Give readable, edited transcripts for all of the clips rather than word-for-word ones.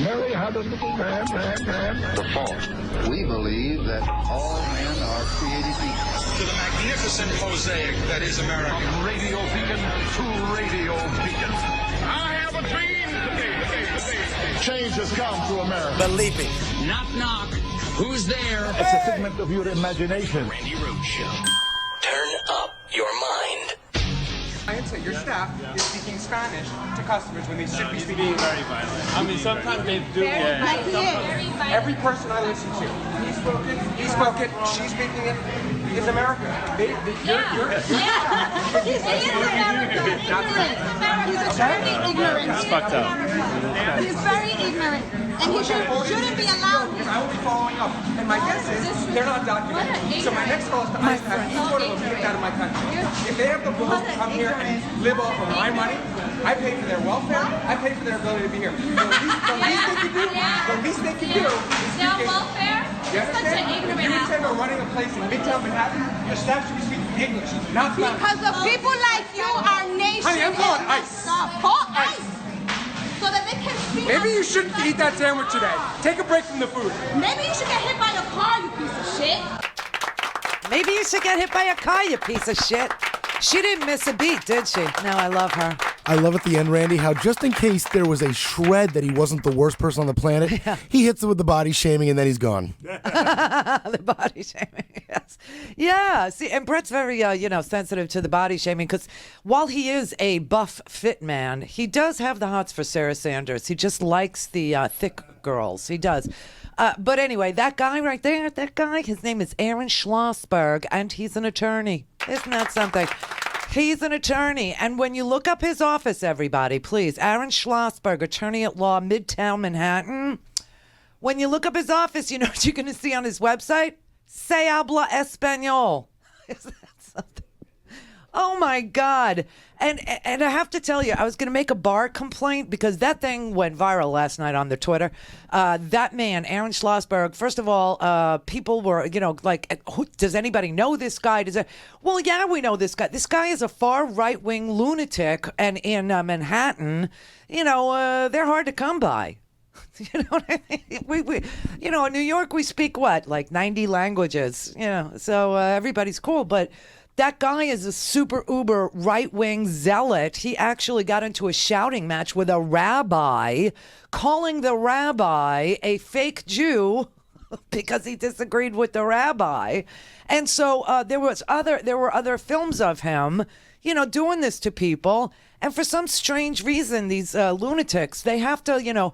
Mary had a little lamb. The fault. We believe that all men are created equal. To the magnificent mosaic that is America. From radio beacon to radio beacon. I have a dream today. Change has come to America. Believe me. Knock, knock. Who's there? It's a figment of your imagination. Randi Rhodes Show. Turn up your mind. Your staff is speaking Spanish to customers when they should be speaking being very violent. I mean, sometimes they do. Every person I listen to, he spoke it, she's speaking it, is America. You're He's very ignorant. It's fucked up. He's very ignorant. And he shouldn't be allowed. I will be following up. And my guess is they're not documented. So my next call is to ICE to have each one of them get out of my country. If they have the balls to come here and live off of my money, I pay for their welfare, I pay for their ability to be here. The least they can do is Their welfare? Yes, Such an ignorant you would say asshole. we're running a place in Midtown Manhattan, your staff should be speaking English, not Spanish. Because of people like you, our nation Honey, I'm calling is ICE. messed up. Call ICE. So that they can speak. Maybe you shouldn't eat that sandwich today. Take a break from the food. Maybe you should get hit by a car, you piece of shit. Maybe you should get hit by a car, you piece of shit. She didn't miss a beat, did she? No, I love her. I love at the end, Randy, how just in case there was a shred that he wasn't the worst person on the planet, he hits it with the body shaming and then he's gone. The body shaming, yes. Yeah, see, and Brett's very, sensitive to the body shaming because while he is a buff, fit man, he does have the hots for Sarah Sanders. He just likes the thick girls. He does. But anyway, that guy right there, his name is Aaron Schlossberg, and he's an attorney. Isn't that something? He's an attorney. And when you look up his office, everybody, please, Aaron Schlossberg, attorney at law, Midtown Manhattan. When you look up his office, you know what you're going to see on his website? Se habla español. Is that something? Oh, my God. And I have to tell you, I was going to make a bar complaint because that thing went viral last night on the Twitter. That man, Aaron Schlossberg, first of all, people were, does anybody know this guy? Well, yeah, we know this guy. This guy is a far right-wing lunatic, and in Manhattan, they're hard to come by. You know what I mean? We in New York, we speak what, like 90 languages, so everybody's cool, but that guy is a super uber right-wing zealot. He actually got into a shouting match with a rabbi, calling the rabbi a fake Jew because he disagreed with the rabbi. And so there were other films of him, doing this to people. And for some strange reason, these lunatics, they have to,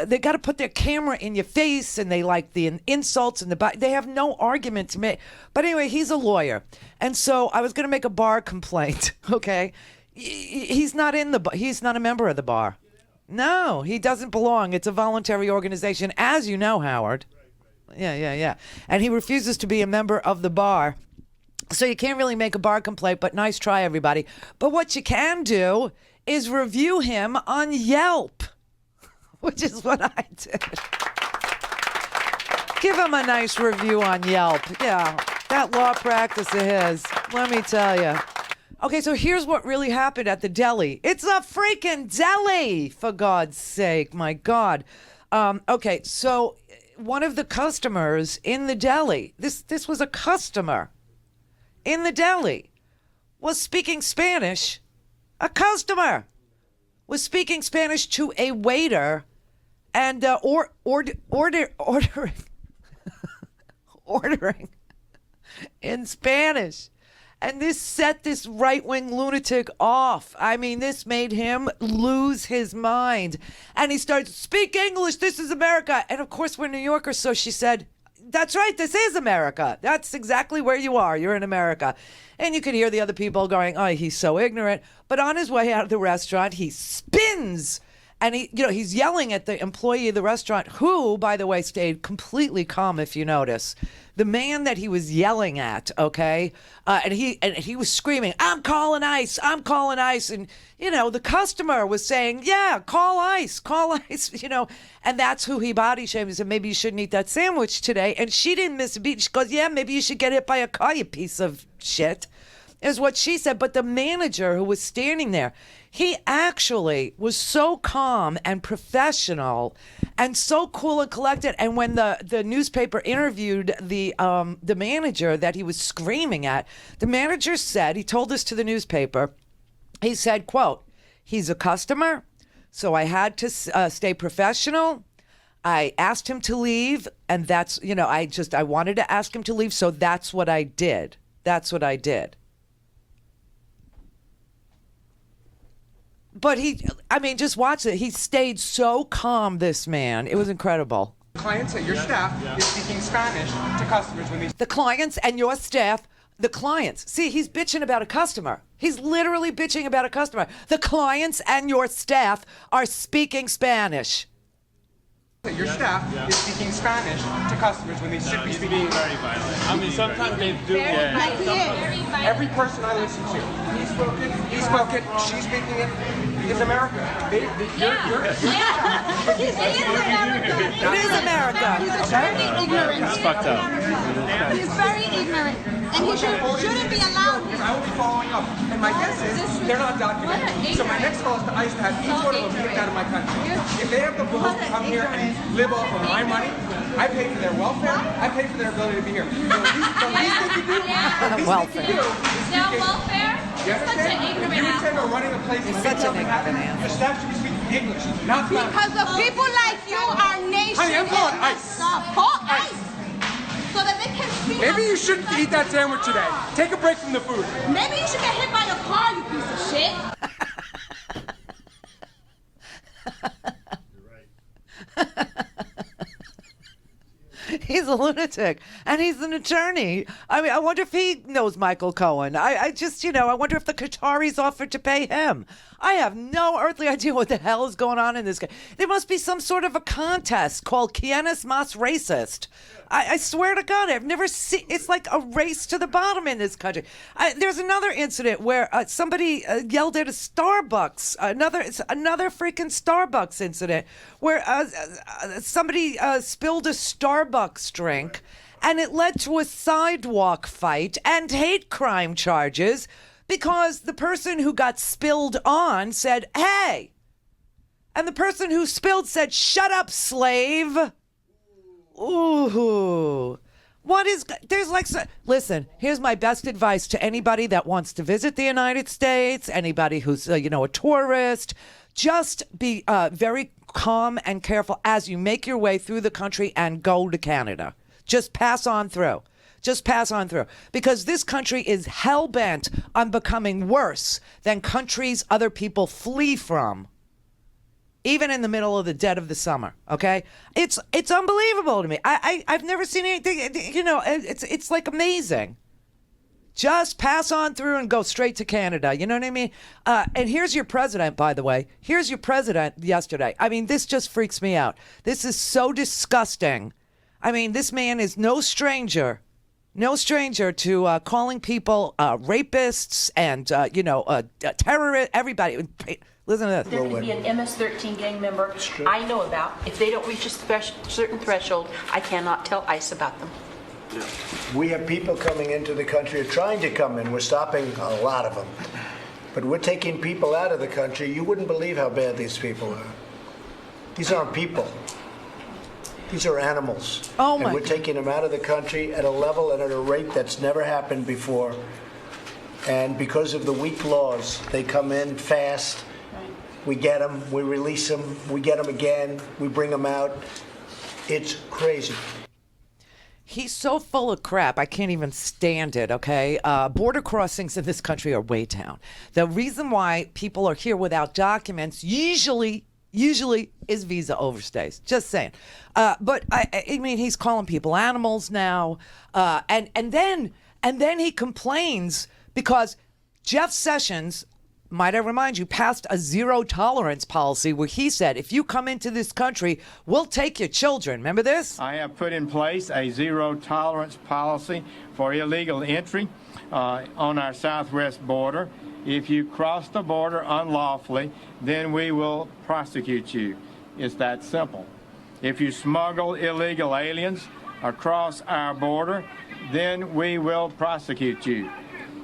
they got to put their camera in your face, and they like the insults and they have no argument to make. But anyway, he's a lawyer, and so I was going to make a bar complaint. Okay, he's not he's not a member of the bar. No, he doesn't belong. It's a voluntary organization, as you know, Howard. Yeah. And he refuses to be a member of the bar. So you can't really make a bar complaint, but nice try, everybody. But what you can do is review him on Yelp, which is what I did. Give him a nice review on Yelp. Yeah, that law practice of his, let me tell you. Okay, so here's what really happened at the Deli. It's a freaking deli, for God's sake. My God. Okay, so one of the customers in the deli, this was a customer in the deli, was speaking Spanish. A customer was speaking Spanish to a waiter and ordering in Spanish. And this set this right-wing lunatic off. I mean, this made him lose his mind. And he started, speak English, this is America. And of course, we're New Yorkers, so she said, that's right, this is America. That's exactly where you are. You're in America. And you could hear the other people going, oh, he's so ignorant. But on his way out of the restaurant, he spins. And he's yelling at the employee of the restaurant, who, by the way, stayed completely calm, if you notice. The man that he was yelling at, okay? And he was screaming, I'm calling ICE. And, the customer was saying, yeah, call ICE. And that's who he body shamed. He said, maybe you shouldn't eat that sandwich today. And she didn't miss a beat. She goes, yeah, maybe you should get hit by a car, you piece of shit. is what she said. But the manager who was standing there, he actually was so calm and professional and so cool and collected. And when the newspaper interviewed the manager that he was screaming at, the manager said, he told this to the newspaper, he said, quote, "He's a customer, so I had to stay professional. I asked him to leave, and that's, I wanted to ask him to leave, so that's what I did. That's what I did." But just watch it. He stayed so calm, this man. It was incredible. Clients at your staff is speaking Spanish to customers when they... The clients and your staff, the clients. See, he's bitching about a customer. He's literally bitching about a customer. The clients and your staff are speaking Spanish. Your staff is speaking Spanish to customers when they should be speaking very violent. Sometimes they do. Every person I listen to, he's spoken, she's speaking it, is America. It is America. He's very ignorant. It's fucked up. He's very ignorant. And he shouldn't be allowed. I will be following up. And my guess is they're not documented. So my next call is to ICE to have each one of them kicked out of my country. If they have the balls to come here and live off of my money, I pay for their welfare, I pay for their ability to be here. The least they can do is No welfare? Such an ignorant you intend on running a place He's such an ignorant your staff should be speaking English, not Spanish. Because of people like you, our nation Honey, I'm calling ICE. Call ICE. So that they can speak. Maybe you shouldn't eat that sandwich today. Take a break from the food. Maybe you should get hit by a car, you piece of shit. He's a lunatic, and he's an attorney. I wonder if he knows Michael Cohen. I wonder if the Qataris offered to pay him. I have no earthly idea what the hell is going on in this guy. There must be some sort of a contest called Quienes Mas Racist. I swear to God, I've never seen. It's like a race to the bottom in this country. There's another incident where somebody yelled at a Starbucks. Another freaking Starbucks incident where somebody spilled a Starbucks drink, and it led to a sidewalk fight and hate crime charges because the person who got spilled on said, "Hey," and the person who spilled said, "Shut up, slave." Ooh, listen, here's my best advice to anybody that wants to visit the United States, anybody who's, a tourist. Just be very calm and careful as you make your way through the country and go to Canada. Just pass on through. Because this country is hell-bent on becoming worse than countries other people flee from. Even in the middle of the dead of the summer, okay? It's unbelievable to me. I've never seen anything, it's like amazing. Just pass on through and go straight to Canada, you know what I mean? And here's your president, by the way. Here's your president yesterday. This just freaks me out. This is so disgusting. This man is no stranger to calling people rapists and, terrorists, everybody. Listen to this. There could be an MS-13 gang member I know about. If they don't reach a certain threshold, I cannot tell ICE about them. We have people coming into the country or trying to come in. We're stopping a lot of them. But we're taking people out of the country. You wouldn't believe how bad these people are. These aren't people. These are animals. Oh my! And we're taking them out of the country at a level and at a rate that's never happened before. And because of the weak laws, they come in fast. We get them, we release them, we get them again, we bring them out. It's crazy. He's so full of crap, I can't even stand it, okay? Border crossings in this country are way down. The reason why people are here without documents usually is visa overstays. Just saying. But he's calling people animals now. And then he complains because Jeff Sessions, might I remind you, passed a zero tolerance policy where he said, if you come into this country, we'll take your children. Remember this? I have put in place a zero tolerance policy for illegal entry on our southwest border. If you cross the border unlawfully, then we will prosecute you. It's that simple. If you smuggle illegal aliens across our border, then we will prosecute you.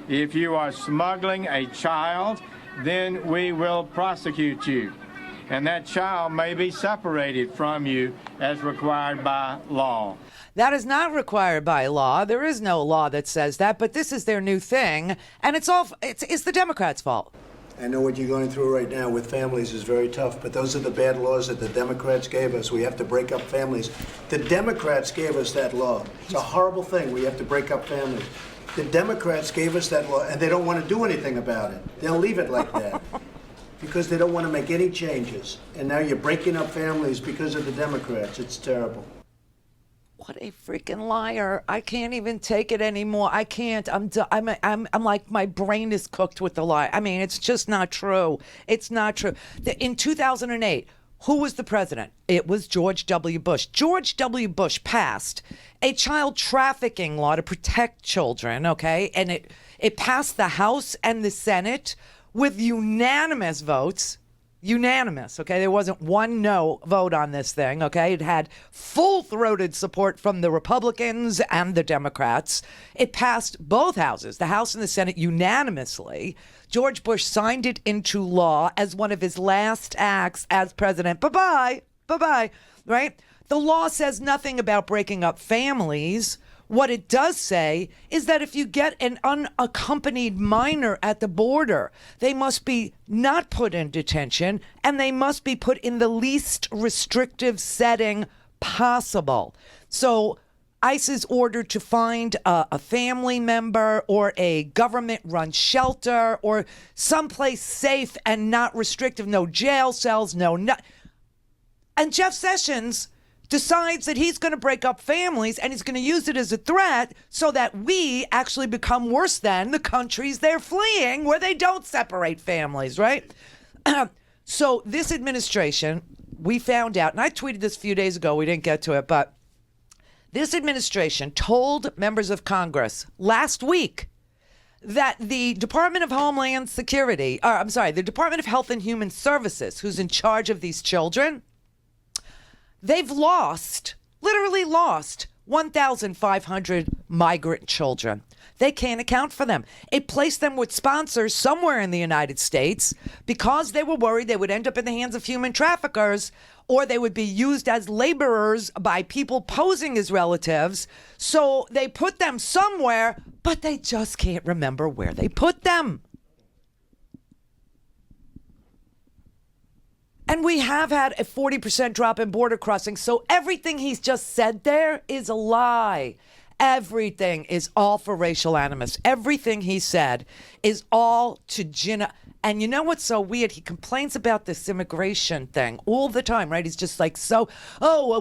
If you are smuggling a child, then we will prosecute you. And that child may be separated from you as required by law. That is not required by law. There is no law that says that, but this is their new thing, and it's the Democrats' fault. I know what you're going through right now with families is very tough, but those are the bad laws that the Democrats gave us. We have to break up families. The Democrats gave us that law. It's a horrible thing. We have to break up families. The Democrats gave us that law, and they don't want to do anything about it. They'll leave it like that because they don't want to make any changes. And now you're breaking up families because of the Democrats. It's terrible. What a freaking liar. I can't even take it anymore. I can't. I'm like, my brain is cooked with the lie. I mean, it's just not true. It's not true. In 2008, who was the president? It was George W. Bush. George W. Bush passed a child trafficking law to protect children, okay? And it passed the House and the Senate with unanimous votes. Unanimous, okay? There wasn't one no vote on this thing, okay? It had full-throated support from the Republicans and the Democrats. It passed both houses, the House and the Senate, unanimously. George Bush signed it into law as one of his last acts as president. Bye-bye, bye-bye, right? The law says nothing about breaking up families. What it does say is that if you get an unaccompanied minor at the border, they must be not put in detention and they must be put in the least restrictive setting possible. So ICE is ordered to find a family member or a government-run shelter or someplace safe and not restrictive, no jail cells, and Jeff Sessions decides that he's going to break up families and he's going to use it as a threat so that we actually become worse than the countries they're fleeing where they don't separate families, right? So this administration, we found out, and I tweeted this a few days ago, we didn't get to it, but this administration told members of Congress last week that the Department of Homeland Security, the Department of Health and Human Services, who's in charge of these children, they've literally lost 1,500 migrant children. They can't account for them. It placed them with sponsors somewhere in the United States because they were worried they would end up in the hands of human traffickers or they would be used as laborers by people posing as relatives. So they put them somewhere, but they just can't remember where they put them. And we have had a 40% drop in border crossings. So everything he's just said there is a lie. Everything is all for racial animus. Everything he said is all to gin. And you know what's so weird? He complains about this immigration thing all the time, right? He's just like,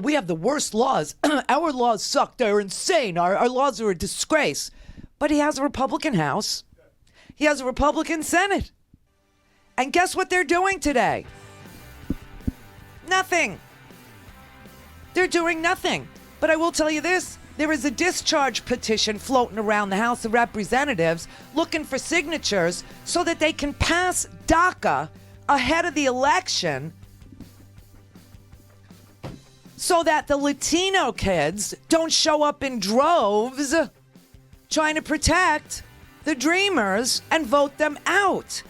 we have the worst laws. Our laws suck. They're insane. Our laws are a disgrace. But he has a Republican House. He has a Republican Senate. And guess what they're doing today? Nothing. They're doing nothing. But I will tell you this. There is a discharge petition floating around the House of Representatives looking for signatures so that they can pass DACA ahead of the election so that the Latino kids don't show up in droves trying to protect the Dreamers and vote them out.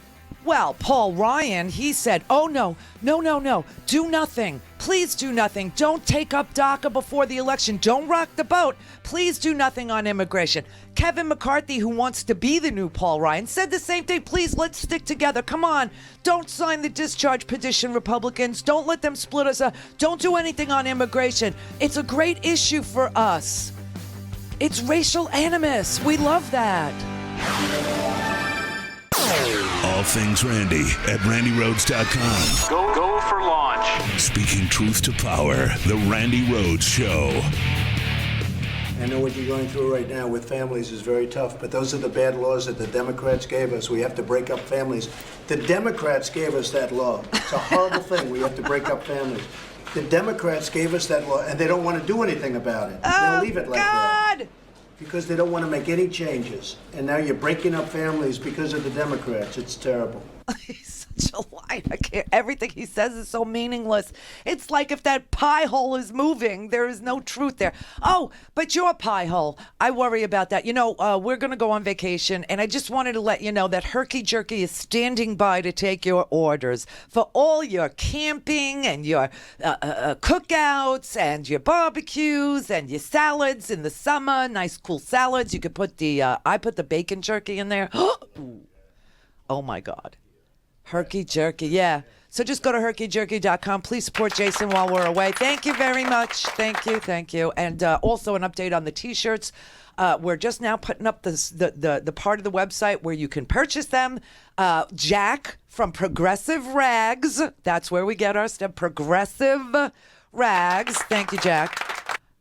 Well, Paul Ryan, he said, oh, no, do nothing. Please do nothing. Don't take up DACA before the election. Don't rock the boat. Please do nothing on immigration. Kevin McCarthy, who wants to be the new Paul Ryan, said the same thing. Please, let's stick together. Come on. Don't sign the discharge petition, Republicans. Don't let them split us up. Don't do anything on immigration. It's a great issue for us. It's racial animus. We love that. All things Randi at RandiRhodes.com. Go for launch. Speaking truth to power, the Randi Rhodes Show. I know what you're going through right now with families is very tough, but those are the bad laws that the Democrats gave us. We have to break up families. The Democrats gave us that law. It's a horrible thing. We have to break up families. The Democrats gave us that law, and they don't want to do anything about it. They'll leave it like that. Because they don't want to make any changes. And now you're breaking up families because of the Democrats. It's terrible. He's July. I can't. Everything he says is so meaningless. It's like if that pie hole is moving, there is no truth there. Oh, but your pie hole, I worry about that. You know, we're going to go on vacation, and I just wanted to let you know that Herky Jerky is standing by to take your orders for all your camping and your cookouts and your barbecues and your salads in the summer. Nice, cool salads. You could put I put the bacon jerky in there. Oh my God. Herky Jerky, yeah. So just go to herkyjerky.com. Please support Jason while we're away. Thank you very much. Thank you. And also an update on the T-shirts. We're just now putting up the part of the website where you can purchase them. Jack from Progressive Rags. That's where we get our stuff. Progressive Rags. Thank you, Jack.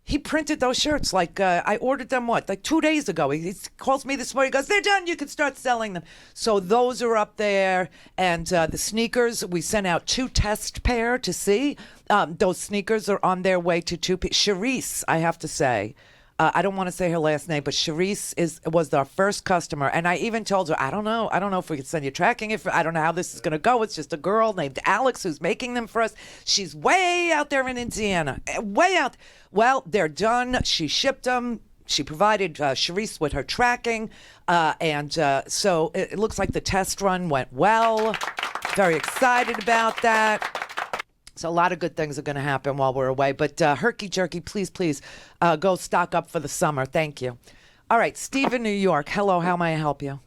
He printed those shirts like I ordered them, like 2 days ago. He calls me this morning. He goes, they're done. You can start selling them. So those are up there. And the sneakers, we sent out 2 test pair to see. Those sneakers are on their way to 2 people. Charisse, I have to say. I don't want to say her last name, but Charisse was our first customer. And I even told her, I don't know if we can send you tracking. I don't know how this is going to go. It's just a girl named Alex who's making them for us. She's way out there in Indiana. Way out. Well, they're done. She shipped them. She provided Charisse with her tracking. So it looks like the test run went well. Very excited about that. So a lot of good things are going to happen while we're away. But Herky Jerky, please, go stock up for the summer. Thank you. All right, Steve in New York. Hello, how may I help you?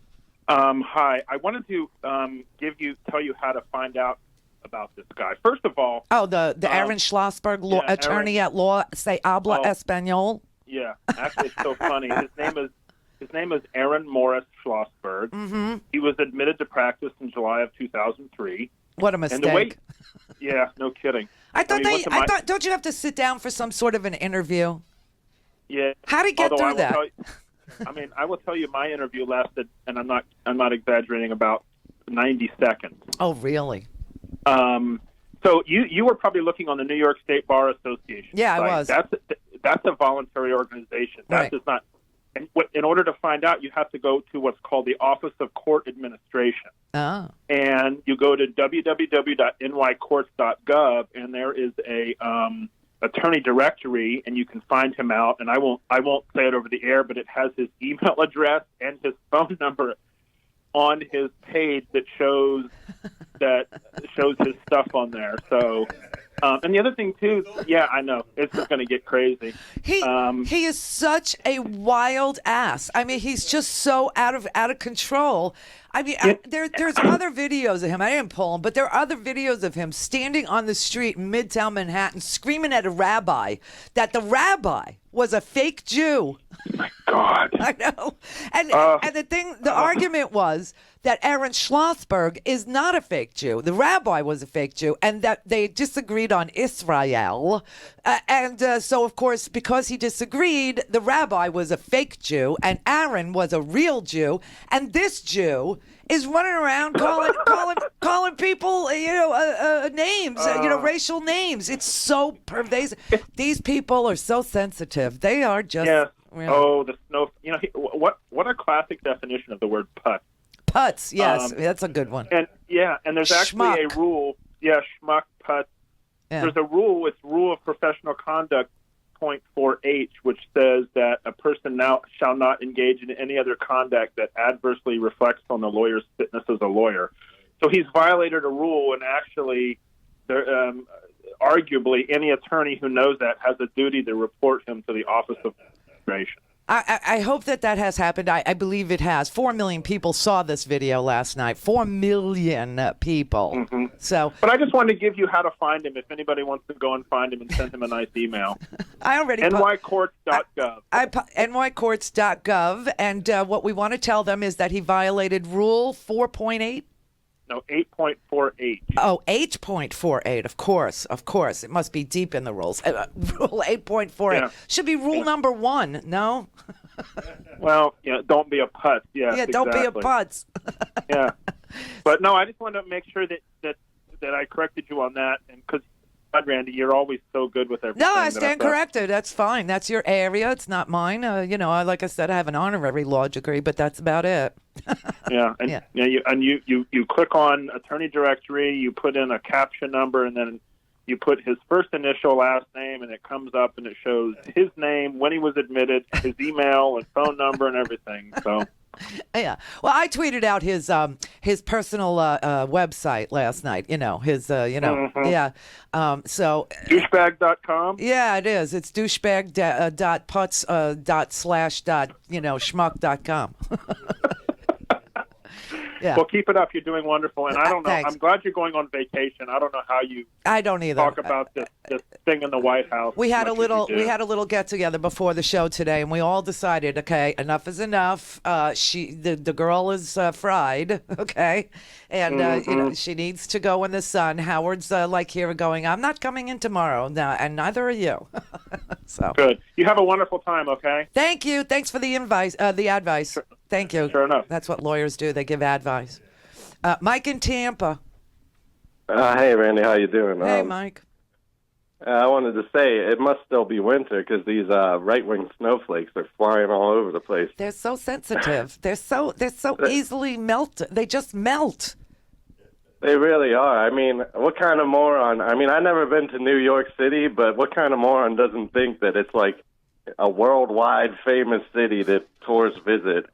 Hi. I wanted to tell you how to find out about this guy. First of all... Oh, the Aaron Schlossberg, attorney at law, say habla español? Yeah, actually it's so funny. His name is Aaron Morris Schlossberg. Mm-hmm. He was admitted to practice in July of 2003. What a mistake. Yeah, no kidding. I thought, don't you have to sit down for some sort of an interview? Yeah. How did he get through that? I will tell you, my interview lasted, and I'm not exaggerating, about 90 seconds. Oh, really? So you were probably looking on the New York State Bar Association. Yeah, site. I was. That's a voluntary organization. That does not. And in order to find out, you have to go to what's called the Office of Court Administration. Oh. And you go to www.nycourts.gov, and there is a attorney directory, and you can find him out. And I won't say it over the air, but it has his email address and his phone number on his page that shows his stuff on there. So. And the other thing too, yeah, I know it's just going to get crazy. He is such a wild ass. I mean, he's just so out of control. I mean, there's other videos of him. I didn't pull them, but there are other videos of him standing on the street in Midtown Manhattan, screaming at a rabbi that the rabbi was a fake Jew. Oh my God. I know. And the argument was that Aaron Schlossberg is not a fake Jew. The rabbi was a fake Jew, and that they disagreed on Israel. So, of course, because he disagreed, the rabbi was a fake Jew, and Aaron was a real Jew, and this Jew is running around calling people, names, racial names. It's so pervasive. These people are so sensitive. They are just. Yeah. Really. Oh, the snow. What a classic definition of the word putz. Putz, yes, that's a good one. And there's actually a rule. Yeah, schmuck, putz. Yeah. There's a rule. It's Rule of Professional Conduct, point 4H, which says that a person now shall not engage in any other conduct that adversely reflects on the lawyer's fitness as a lawyer. So he's violated a rule, and actually, arguably, any attorney who knows that has a duty to report him to the Office of Administration. I hope that has happened. I believe it has. 4 million people saw this video last night. 4 million people. Mm-hmm. So, but I just wanted to give you how to find him if anybody wants to go and find him and send him a nice email. I already nycourts.gov. nycourts.gov. And what we want to tell them is that he violated Rule 4.8. No, 8.48. Oh, 8.48. Of course. It must be deep in the rules. Rule 8.48. Yeah. Should be rule number 1, no? Well, don't be a putz. Yeah, don't be a putz. Yeah. But no, I just wanted to make sure that I corrected you on that. And because, Randy, you're always so good with everything. No, I stand corrected. That's fine. That's your area. It's not mine. Like I said, I have an honorary law degree, but that's about it. Yeah, and you click on attorney directory, you put in a caption number, and then you put his first initial, last name, and it comes up and it shows his name, when he was admitted, his email and phone number and everything. So. Yeah. Well, I tweeted out his personal website last night. His yeah. So douchebag.com. Yeah, it is. It's douchebag.putz.slash.schmuck.com. Yeah. Well, keep it up. You're doing wonderful, and I don't know. Thanks. I'm glad you're going on vacation. I don't know how you. I don't either. Talk about this thing in the White House. We had a little get together before the show today, and we all decided, okay, enough is enough. The girl is fried, okay, and she needs to go in the sun. Howard's here going, I'm not coming in tomorrow, and neither are you. So good. You have a wonderful time. Okay. Thank you. Thanks for the advice. Thank you. Sure enough. That's what lawyers do. They give advice. Mike in Tampa. Hey, Randy. How you doing? Hey, Mike. I wanted to say it must still be winter because these right-wing snowflakes are flying all over the place. They're so sensitive. They're so easily melted. They just melt. They really are. I mean, what kind of moron? I mean, I've never been to New York City, but what kind of moron doesn't think that it's like a worldwide famous city that tourists visit?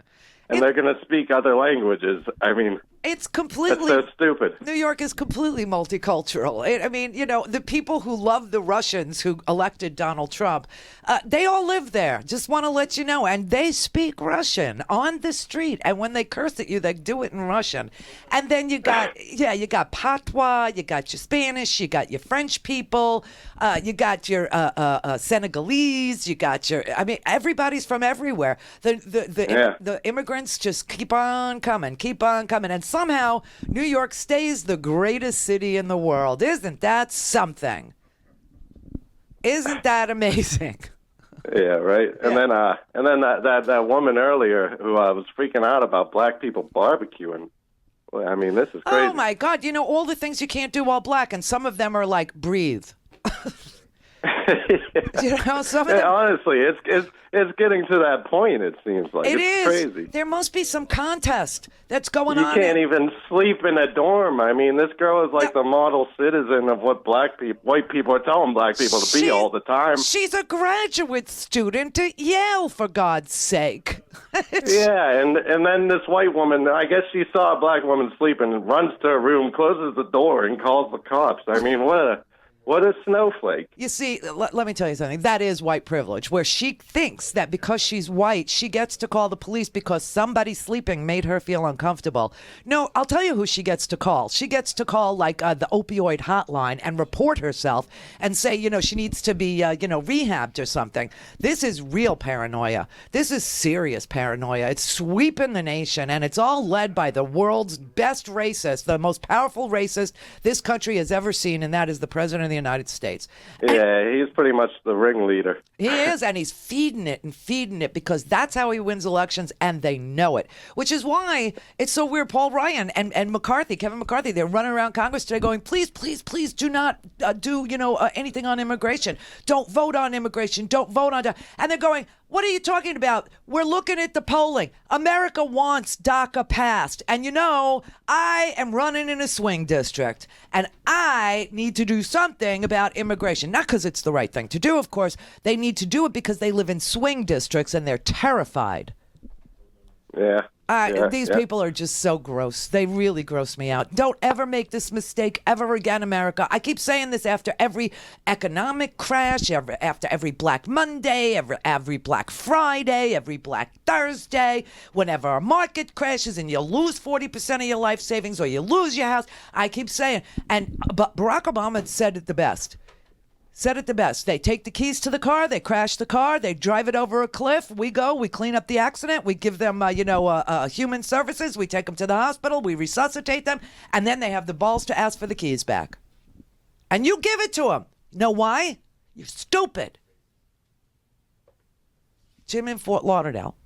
And they're going to speak other languages. I mean, it's completely... That's so stupid. New York is completely multicultural. The people who love the Russians who elected Donald Trump, they all live there. Just want to let you know. And they speak Russian on the street. And when they curse at you, they do it in Russian. And then you got patois, you got your Spanish, you got your French people, you got your Senegalese, you got your... I mean, everybody's from everywhere. The immigrants just keep on coming. And somehow New York stays the greatest city in the world. Isn't that something? Isn't that amazing? Yeah, right. And then that woman earlier who was freaking out about black people barbecuing. Well, I mean, this is crazy. Oh my God! All the things you can't do while black, and some of them are like breathe. Some of them... Honestly, it's getting to that point. It seems like it's crazy. There must be some contest that's going on. You can't even sleep in a dorm. I mean, this girl is like the model citizen of what white people are telling black people to be all the time. She's a graduate student at Yale, for God's sake. Yeah, and then this white woman, I guess she saw a black woman sleeping and runs to her room, closes the door, and calls the cops. I mean, what a snowflake. You see, let me tell you something. That is white privilege, where she thinks that because she's white, she gets to call the police because somebody sleeping made her feel uncomfortable. No, I'll tell you who she gets to call. She gets to call, the opioid hotline and report herself and say, she needs to be, rehabbed or something. This is real paranoia. This is serious paranoia. It's sweeping the nation, and it's all led by the world's best racist, the most powerful racist this country has ever seen, and that is the president of the United States. Yeah, he's pretty much the ringleader. He is, and he's feeding it because that's how he wins elections, and they know it. Which is why it's so weird. Paul Ryan and Kevin McCarthy, they're running around Congress today going, please, please, please do not do anything on immigration. Don't vote on immigration. Don't vote on... And they're going, what are you talking about? We're looking at the polling. America wants DACA passed. And I am running in a swing district, and I need to do something about immigration. Not because it's the right thing to do, of course. They need to do it because they live in swing districts, and they're terrified. Yeah. These people are just so gross. They really gross me out. Don't ever make this mistake ever again, America. I keep saying this after every economic crash, after every Black Monday, every Black Friday, every Black Thursday, whenever a market crashes and you lose 40% of your life savings or you lose your house. I keep saying, but Barack Obama said it the best. They take the keys to the car, they crash the car, they drive it over a cliff. We clean up the accident, we give them, human services, we take them to the hospital, we resuscitate them, and then they have the balls to ask for the keys back. And you give it to them. Know why? You're stupid. Jim in Fort Lauderdale.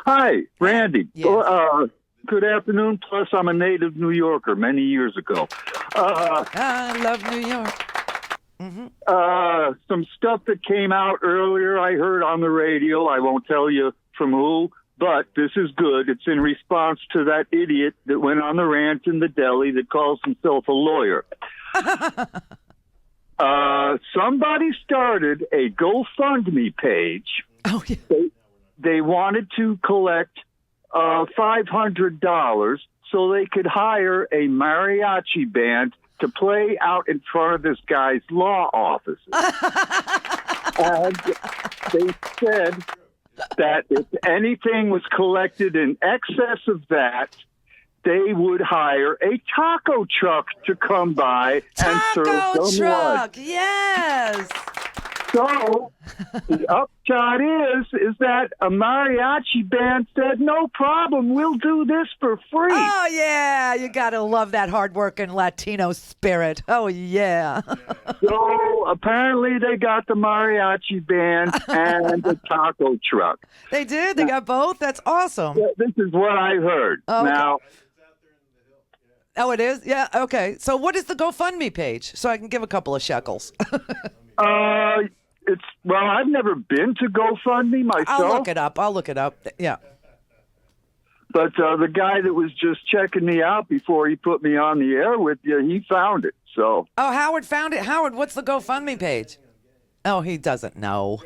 Hi, Randy. Yes. Good afternoon. Plus, I'm a native New Yorker many years ago. I love New York. Some stuff that came out earlier I heard on the radio. I won't tell you from who, but this is good. It's in response to that idiot that went on the rant in the Deli that calls himself a lawyer. Somebody started a GoFundMe page. Oh, yeah. They wanted to collect $500 so they could hire a mariachi band to play out in front of this guy's law offices. And they said that if anything was collected in excess of that, they would hire a taco truck to come by and serve them lunch. Truck, yes. So the upshot is that a mariachi band said, no problem, we'll do this for free. Oh, yeah. You got to love that hardworking Latino spirit. Oh, yeah. So apparently they got the mariachi band and the taco truck. They did? They got both? That's awesome. This is what I heard. Oh, okay. Now, oh, it is? Yeah, okay. So what is the GoFundMe page? So I can give a couple of shekels. I've never been to GoFundMe myself. I'll look it up. Yeah. But the guy that was just checking me out before he put me on the air with you, he found it. So. Oh, Howard found it. Howard, what's the GoFundMe page? Oh, he doesn't know.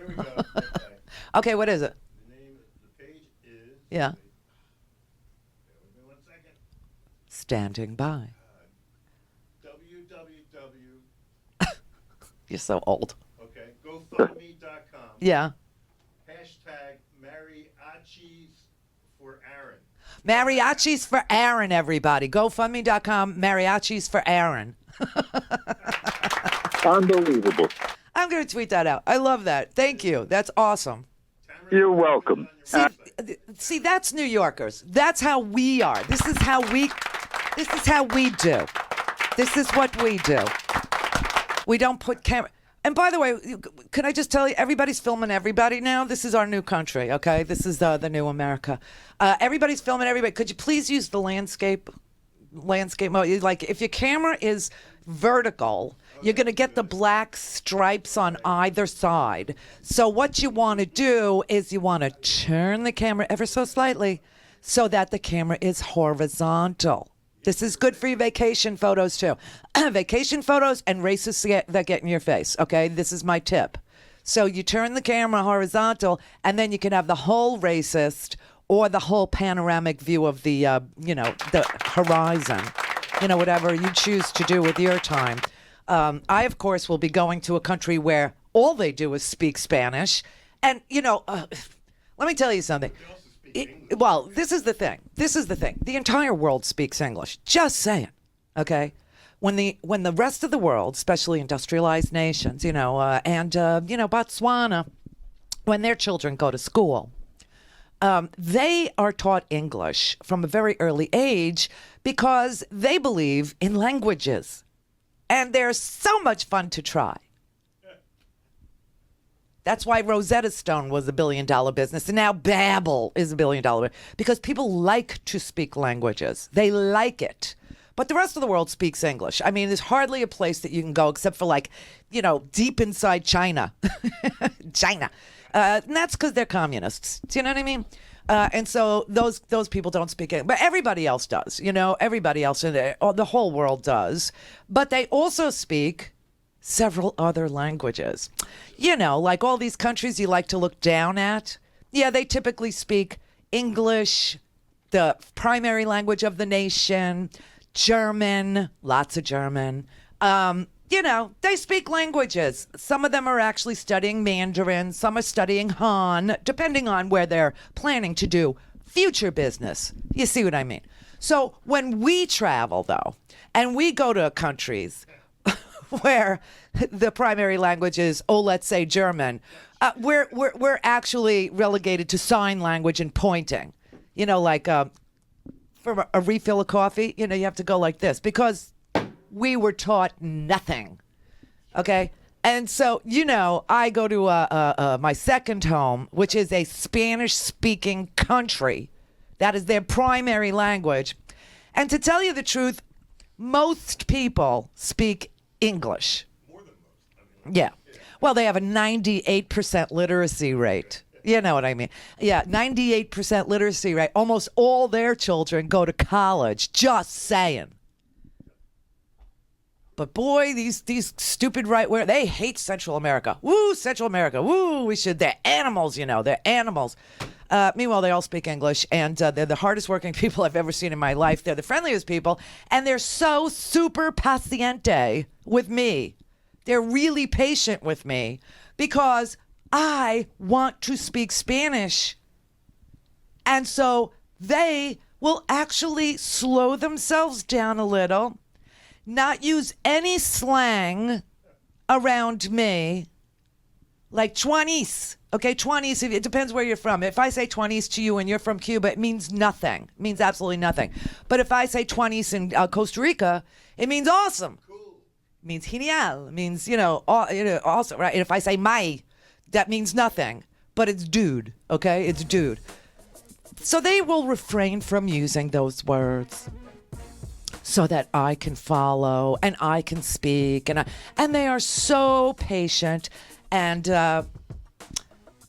Okay, what is it? The name of the page is. Yeah. Bear with me 1 second. Standing by. www. You're so old. Okay, GoFundMe.com. Yeah. Hashtag mariachis for Aaron. Mariachis for Aaron, everybody. GoFundMe.com, mariachis for Aaron. Unbelievable. I'm going to tweet that out. I love that. Thank you. That's awesome. You're welcome. See, that's New Yorkers. That's how we are. This is how we do. This is what we do. We don't put camera. And by the way, can I just tell you, everybody's filming everybody now. This is our new country, okay? This is the new America. Everybody's filming everybody. Could you please use the landscape mode? Like, if your camera is vertical, you're going to get the black stripes on either side. So what you want to do is you want to turn the camera ever so slightly so that the camera is horizontal. This is good for your vacation photos, too. Vacation photos and racists that get in your face, okay? This is my tip. So you turn the camera horizontal, and then you can have the whole racist or the whole panoramic view of the, the horizon. Whatever you choose to do with your time. I, of course, will be going to a country where all they do is speak Spanish. And, let me tell you something. This is the thing. The entire world speaks English. Just saying, okay? When the rest of the world, especially industrialized nations, and Botswana, when their children go to school, they are taught English from a very early age because they believe in languages. And they're so much fun to try. That's why Rosetta Stone was $1 billion business, and now Babbel is $1 billion because people like to speak languages. They like it. But the rest of the world speaks English. I mean, there's hardly a place that you can go except for deep inside China. China. And that's because they're communists. Do you know what I mean? And so those people don't speak it. But everybody else does. Everybody else in there, the whole world does. But they also speak several other languages. Like all these countries you like to look down at. Yeah, they typically speak English, the primary language of the nation, German, lots of German. They speak languages. Some of them are actually studying Mandarin. Some are studying Han, depending on where they're planning to do future business. You see what I mean? So when we travel, though, and we go to countries where the primary language is, let's say German, we're actually relegated to sign language and pointing. For a refill of coffee, you have to go like this because we were taught nothing. Okay? And so, I go to my second home, which is a Spanish-speaking country. That is their primary language. And to tell you the truth, most people speak English. More than most. Yeah. Well, they have a 98% literacy rate. You know what I mean? Yeah, 98% literacy rate. Almost all their children go to college. Just saying. But boy, these stupid right-wing, they hate Central America. Woo, Central America. Woo, they're animals, They're animals. Meanwhile, they all speak English, and they're the hardest working people I've ever seen in my life. They're the friendliest people, and they're so super paciente with me. They're really patient with me because I want to speak Spanish. And so they will actually slow themselves down a little, not use any slang around me, like 20s. Okay, 20s, it depends where you're from. If I say 20s to you and you're from Cuba, it means nothing. It means absolutely nothing. But if I say 20s in Costa Rica, it means awesome. Cool. It means genial. It means, awesome, right? And if I say mai, that means nothing. But it's dude, okay? It's dude. So they will refrain from using those words so that I can follow and I can speak. And they are so patient and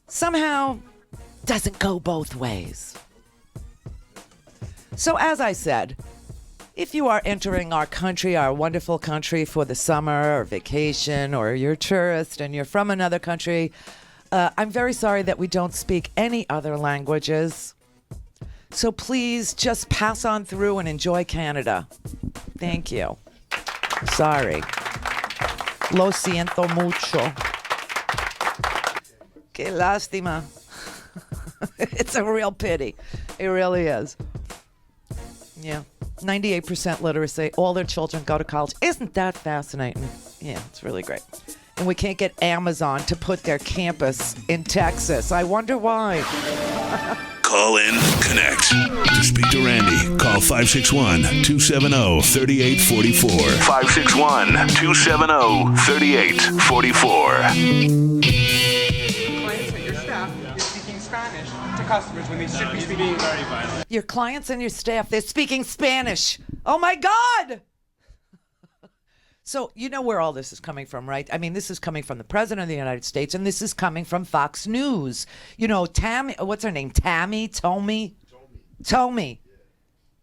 somehow doesn't go both ways. So as I said, if you are entering our country, our wonderful country for the summer or vacation, or you're a tourist and you're from another country, I'm very sorry that we don't speak any other languages. So please just pass on through and enjoy Canada. Thank you. Sorry. Lo siento mucho. Que lástima. It's a real pity. It really is. Yeah. 98% literacy. All their children go to college. Isn't that fascinating? Yeah, it's really great. And we can't get Amazon to put their campus in Texas. I wonder why. Call in, connect. To speak to Randi, call 561-270-3844. 561-270-3844. Clients and your staff is speaking Spanish to customers when they should be speaking very violent. Your clients and your staff, they're speaking Spanish. Oh my God! So you know where all this is coming from, right? I mean, this is coming from the President of the United States, and this is coming from Fox News. Tammy, what's her name? Tomi.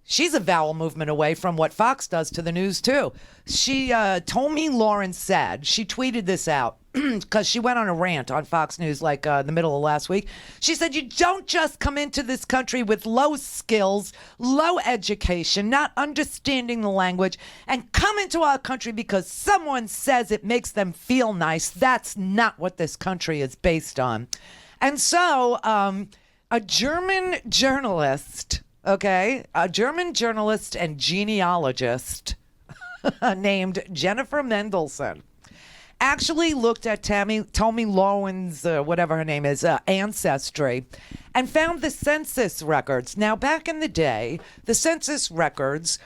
She's a vowel movement away from what Fox does to the news, too. Tomi Lawrence said, she tweeted this out because she went on a rant on Fox News like the middle of last week. She said, you don't just come into this country with low skills, low education, not understanding the language, and come into our country because someone says it makes them feel nice. That's not what this country is based on. And so a German journalist... Okay, a German journalist and genealogist named Jennifer Mendelsohn actually looked at Tomi Lowen's, whatever her name is, ancestry and found the census records. Now, back in the day, the census records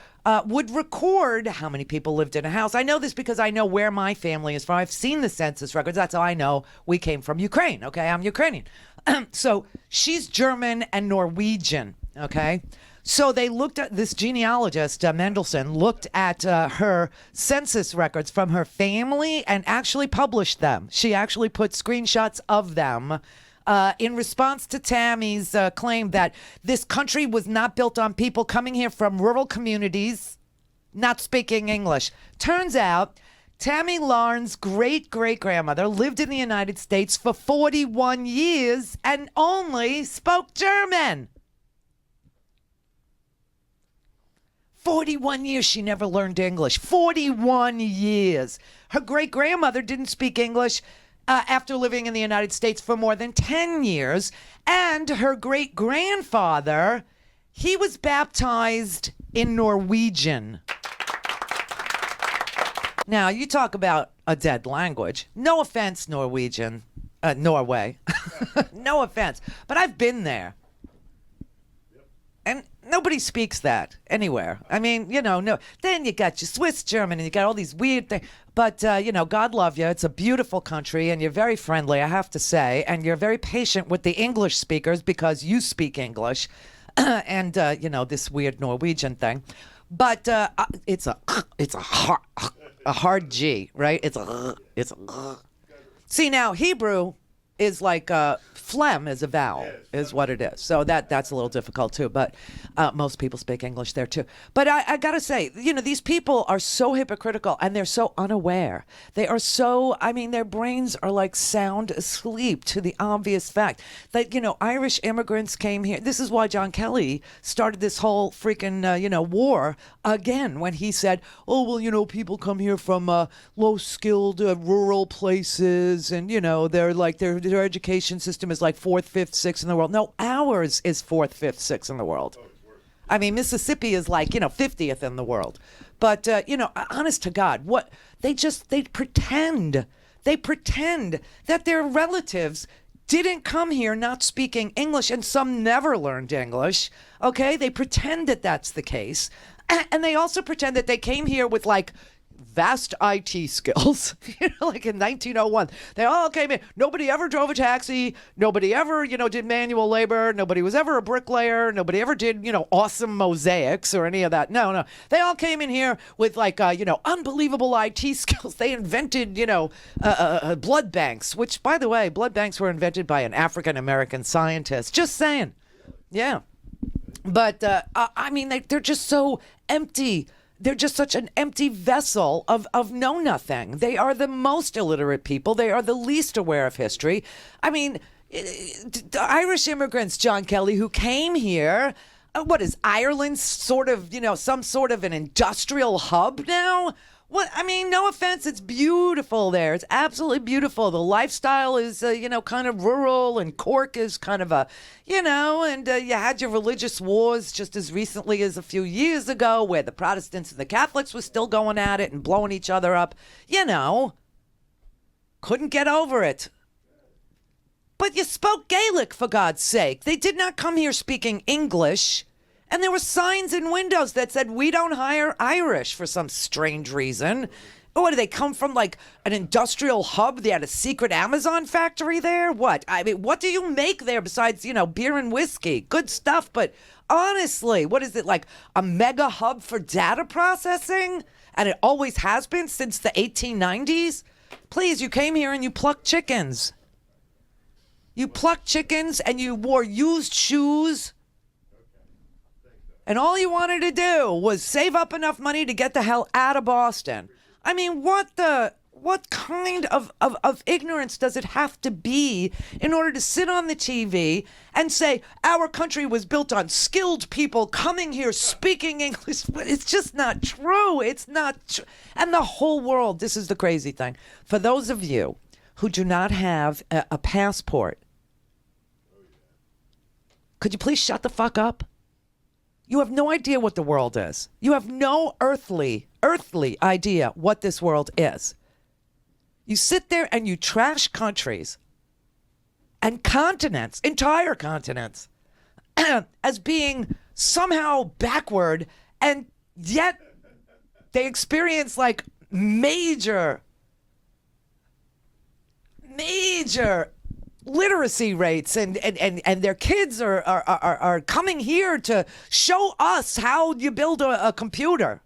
would record how many people lived in a house. I know this because I know where my family is from. I've seen the census records. That's how I know we came from Ukraine. Okay, I'm Ukrainian. So she's German and Norwegian. Okay, so they looked at this genealogist, Mendelsohn, looked at her census records from her family and actually published them. She actually put screenshots of them in response to Tammy's claim that this country was not built on people coming here from rural communities, not speaking English. Turns out Tammy Larn's great-great-grandmother lived in the United States for 41 years and only spoke German. 41 years she never learned English. 41 years. Her great-grandmother didn't speak English after living in the United States for more than 10 years. And her great-grandfather, he was baptized in Norwegian. Now, you talk about a dead language. No offense, Norwegian. Norway. No offense. But I've been there. And nobody speaks that anywhere. I mean, no. Then you got your Swiss German and you got all these weird things. But, God love you. It's a beautiful country and you're very friendly, I have to say. And you're very patient with the English speakers because you speak English. And, this weird Norwegian thing. But it's a hard G, right? It's a. See, now, Hebrew is like phlegm is a vowel, is what it is. So that's a little difficult too. But most people speak English there too. But I gotta say, these people are so hypocritical and they're so unaware. They are so. I mean, their brains are like sound asleep to the obvious fact that Irish immigrants came here. This is why John Kelly started this whole freaking war again when he said, "Oh well, people come here from low-skilled rural places, and they're like their education system is like 4th, 5th, 6th in the world." No, ours is 4th, 5th, 6th in the world. I mean, Mississippi is like 50th in the world. But honest to God, what they pretend that their relatives didn't come here not speaking English, and some never learned English. Okay, they pretend that that's the case, and they also pretend that they came here with like vast IT skills, like in 1901. They all came in. Nobody ever drove a taxi. Nobody ever, did manual labor. Nobody was ever a bricklayer. Nobody ever did, awesome mosaics or any of that. No. They all came in here with like, unbelievable IT skills. They invented, blood banks, which, by the way, blood banks were invented by an African-American scientist. Just saying. Yeah. But, I mean, they're just so empty. They're just such an empty vessel of know-nothing. They are the most illiterate people. They are the least aware of history. I mean, the Irish immigrants, John Kelly, who came here, what is Ireland sort of, some sort of an industrial hub now? What, I mean, no offense, it's beautiful there. It's absolutely beautiful. The lifestyle is, kind of rural, and Cork is kind of and you had your religious wars just as recently as a few years ago where the Protestants and the Catholics were still going at it and blowing each other up. Couldn't get over it. But you spoke Gaelic, for God's sake. They did not come here speaking English. And there were signs in windows that said, "We don't hire Irish," for some strange reason. What, do they come from like an industrial hub? They had a secret Amazon factory there? What? I mean, what do you make there besides, beer and whiskey? Good stuff, but honestly, what is it, like a mega hub for data processing? And it always has been since the 1890s? Please, you came here and you plucked chickens. You plucked chickens and you wore used shoes. And all you wanted to do was save up enough money to get the hell out of Boston. I mean, what kind of ignorance does it have to be in order to sit on the TV and say, our country was built on skilled people coming here speaking English? It's just not true. It's not true. And the whole world, this is the crazy thing. For those of you who do not have a passport, could you please shut the fuck up? You have no idea what the world is. You have no earthly idea what this world is. You sit there and you trash countries and continents, entire continents, as being somehow backward, and yet they experience like major literacy rates, and their kids are coming here to show us how you build a computer.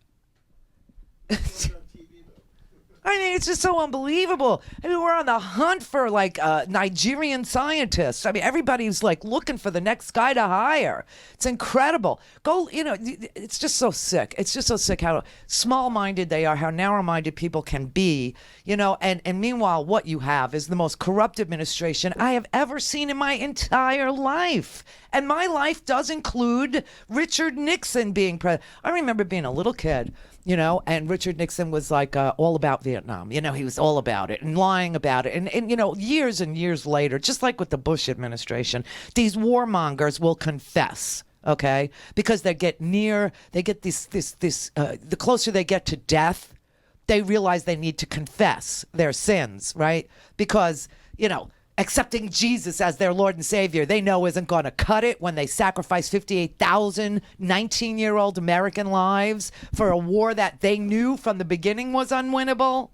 I mean, it's just so unbelievable. I mean, we're on the hunt for like Nigerian scientists. I mean, everybody's like looking for the next guy to hire. It's incredible. It's just so sick. It's just so sick how small-minded they are, how narrow-minded people can be, and meanwhile, what you have is the most corrupt administration I have ever seen in my entire life. And my life does include Richard Nixon being president. I remember being a little kid, and Richard Nixon was like all about Vietnam. He was all about it and lying about it. And years and years later, just like with the Bush administration, these warmongers will confess, okay? Because the closer they get to death, they realize they need to confess their sins, right? Because, accepting Jesus as their Lord and Savior, they know isn't going to cut it when they sacrifice 58,000 19-year-old American lives for a war that they knew from the beginning was unwinnable.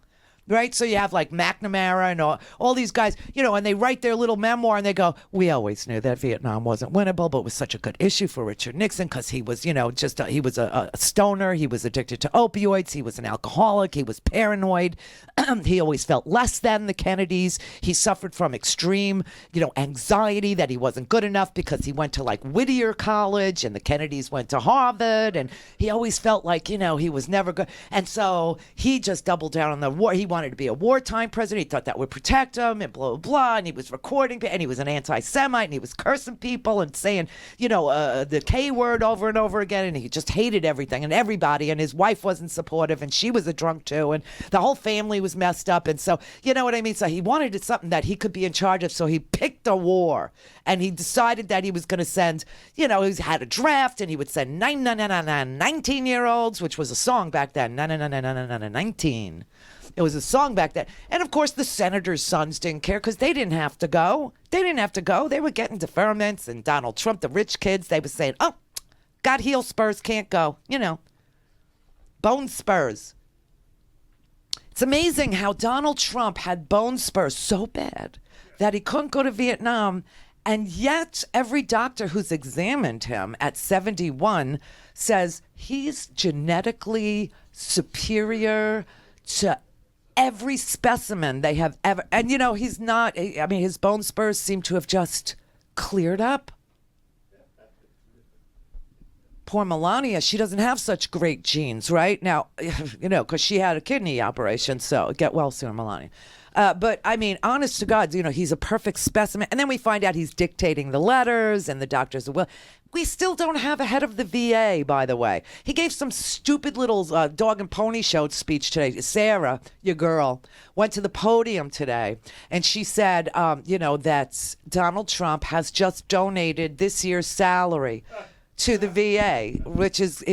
right? So you have like McNamara and all these guys, and they write their little memoir and they go, we always knew that Vietnam wasn't winnable, but it was such a good issue for Richard Nixon because he was, he was a stoner. He was addicted to opioids. He was an alcoholic. He was paranoid. He always felt less than the Kennedys. He suffered from extreme, anxiety that he wasn't good enough because he went to like Whittier College and the Kennedys went to Harvard, and he always felt like, he was never good. And so he just doubled down on the war. He wanted to be a wartime president. He thought that would protect him and blah, blah, blah. And he was recording, and he was an anti-Semite, and he was cursing people and saying, the K word over and over again. And he just hated everything and everybody. And his wife wasn't supportive, and she was a drunk too. And the whole family was messed up. And so, you know what I mean? So he wanted something that he could be in charge of. So he picked a war, and he decided that he was going to send, he had a draft, and he would send 19-year-olds, which was a song back then. 19. It was a song back then. And of course, the senators' sons didn't care because they didn't have to go. They were getting deferments, and Donald Trump, the rich kids, they were saying, oh, got heel spurs, can't go. Bone spurs. It's amazing how Donald Trump had bone spurs so bad that he couldn't go to Vietnam. And yet every doctor who's examined him at 71 says he's genetically superior to every specimen they have ever. And, he's not, his bone spurs seem to have just cleared up. Poor Melania, she doesn't have such great genes, right? Now, because she had a kidney operation, so get well soon, Melania. But, honest to God, he's a perfect specimen. And then we find out he's dictating the letters, and the doctors are, well, we still don't have a head of the VA, by the way. He gave some stupid little dog and pony show speech today. Sarah, your girl, went to the podium today, and she said, that Donald Trump has just donated this year's salary to the VA, which is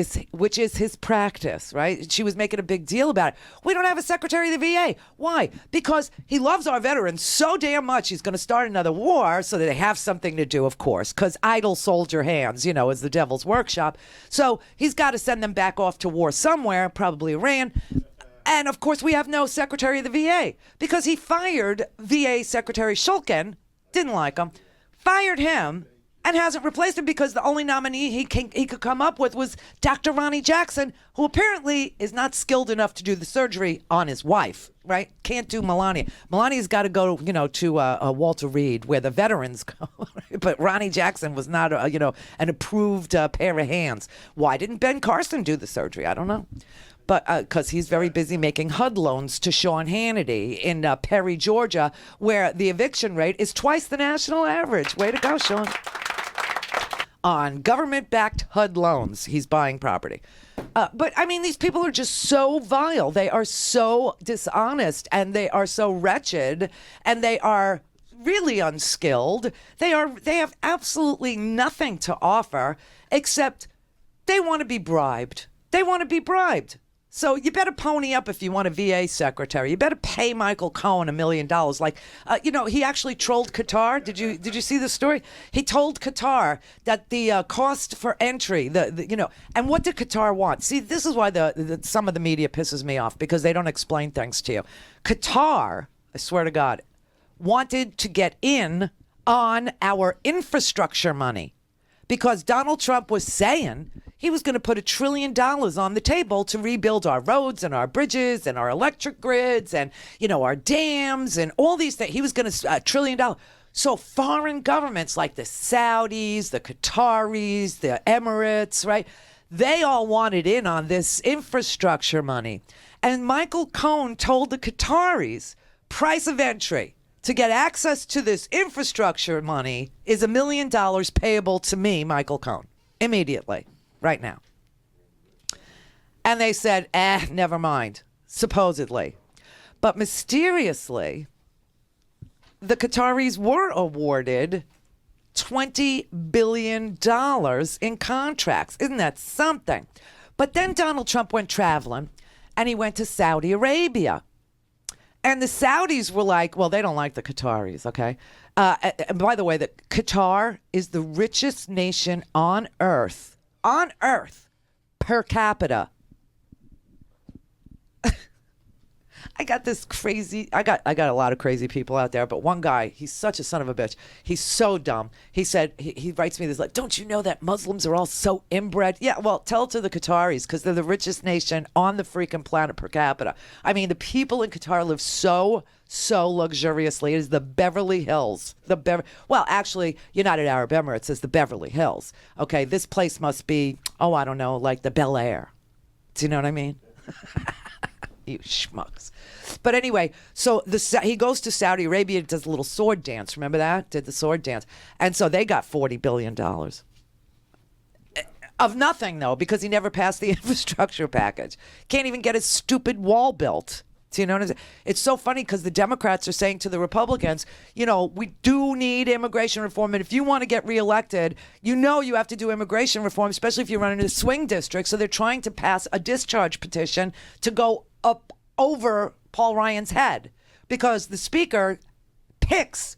his practice, right? She was making a big deal about it. We don't have a secretary of the VA. Why? Because he loves our veterans so damn much he's going to start another war so that they have something to do, of course, because idle soldier hands, is the devil's workshop. So he's got to send them back off to war somewhere, probably Iran. And, of course, we have no secretary of the VA because he fired VA Secretary Shulkin, didn't like him, fired him, and hasn't replaced him because the only nominee he could come up with was Dr. Ronnie Jackson, who apparently is not skilled enough to do the surgery on his wife, right? Can't do Melania. Melania's got to go, to Walter Reed, where the veterans go. But Ronnie Jackson was not, an approved pair of hands. Why didn't Ben Carson do the surgery? I don't know. But because he's very busy making HUD loans to Sean Hannity in Perry, Georgia, where the eviction rate is twice the national average. Way to go, Sean. On government-backed HUD loans, he's buying property. But, these people are just so vile. They are so dishonest, and they are so wretched, and they are really unskilled. They have absolutely nothing to offer except they want to be bribed. They want to be bribed. So you better pony up if you want a VA secretary. You better pay Michael Cohen $1 million. Like, he actually trolled Qatar. Did you see the story? He told Qatar that the cost for entry, and what did Qatar want? See, this is why some of the media pisses me off because they don't explain things to you. Qatar, I swear to God, wanted to get in on our infrastructure money because Donald Trump was saying he was going to put $1 trillion on the table to rebuild our roads and our bridges and our electric grids and, our dams and all these things. He was going to $1 trillion. So foreign governments like the Saudis, the Qataris, the Emirates, right? They all wanted in on this infrastructure money. And Michael Cohen told the Qataris, price of entry to get access to this infrastructure money is $1 million payable to me, Michael Cohen, immediately. Right now. And they said, never mind, supposedly. But mysteriously, the Qataris were awarded $20 billion in contracts. Isn't that something? But then Donald Trump went traveling, and he went to Saudi Arabia. And the Saudis were like, well, they don't like the Qataris, okay? And by the way, Qatar is the richest nation on earth per capita. I got this crazy. I got a lot of crazy people out there, but one guy, he's such a son of a bitch. He's so dumb. He said he writes me this like, "Don't you know that Muslims are all so inbred?" Yeah, well, tell it to the Qataris because they're the richest nation on the freaking planet per capita. I mean, the people in Qatar live so luxuriously. It is the Beverly Hills. Well, actually, United Arab Emirates is the Beverly Hills. Okay, this place must be, I don't know, like the Bel Air. Do you know what I mean? You schmucks. But anyway, so he goes to Saudi Arabia, does a little sword dance. Remember that? Did the sword dance. And so they got $40 billion. Of nothing, though, because he never passed the infrastructure package. Can't even get his stupid wall built. Do you know what I'm saying? It's so funny because the Democrats are saying to the Republicans, we do need immigration reform. And if you want to get reelected, you have to do immigration reform, especially if you run into a swing district. So they're trying to pass a discharge petition to go up over Paul Ryan's head because the speaker picks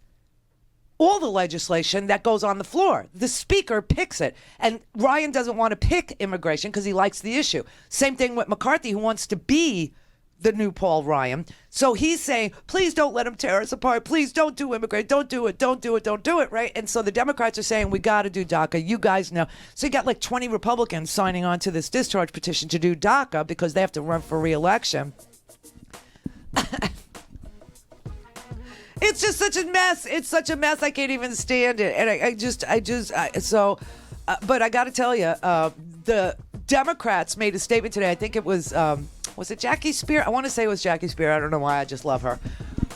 all the legislation that goes on the floor. The speaker picks it. And Ryan doesn't want to pick immigration because he likes the issue. Same thing with McCarthy, who wants to be the new Paul Ryan. So he's saying, please don't let him tear us apart. Please don't do immigration. Don't do it. Don't do it. Don't do it. Right? And so the Democrats are saying, we got to do DACA. You guys know. So you got like 20 Republicans signing on to this discharge petition to do DACA because they have to run for re-election. It's just such a mess. It's such a mess. I can't even stand it. And but I got to tell you, the Democrats made a statement today. I think it was it Jackie Spear? I want to say it was Jackie Spear. I don't know why. I just love her.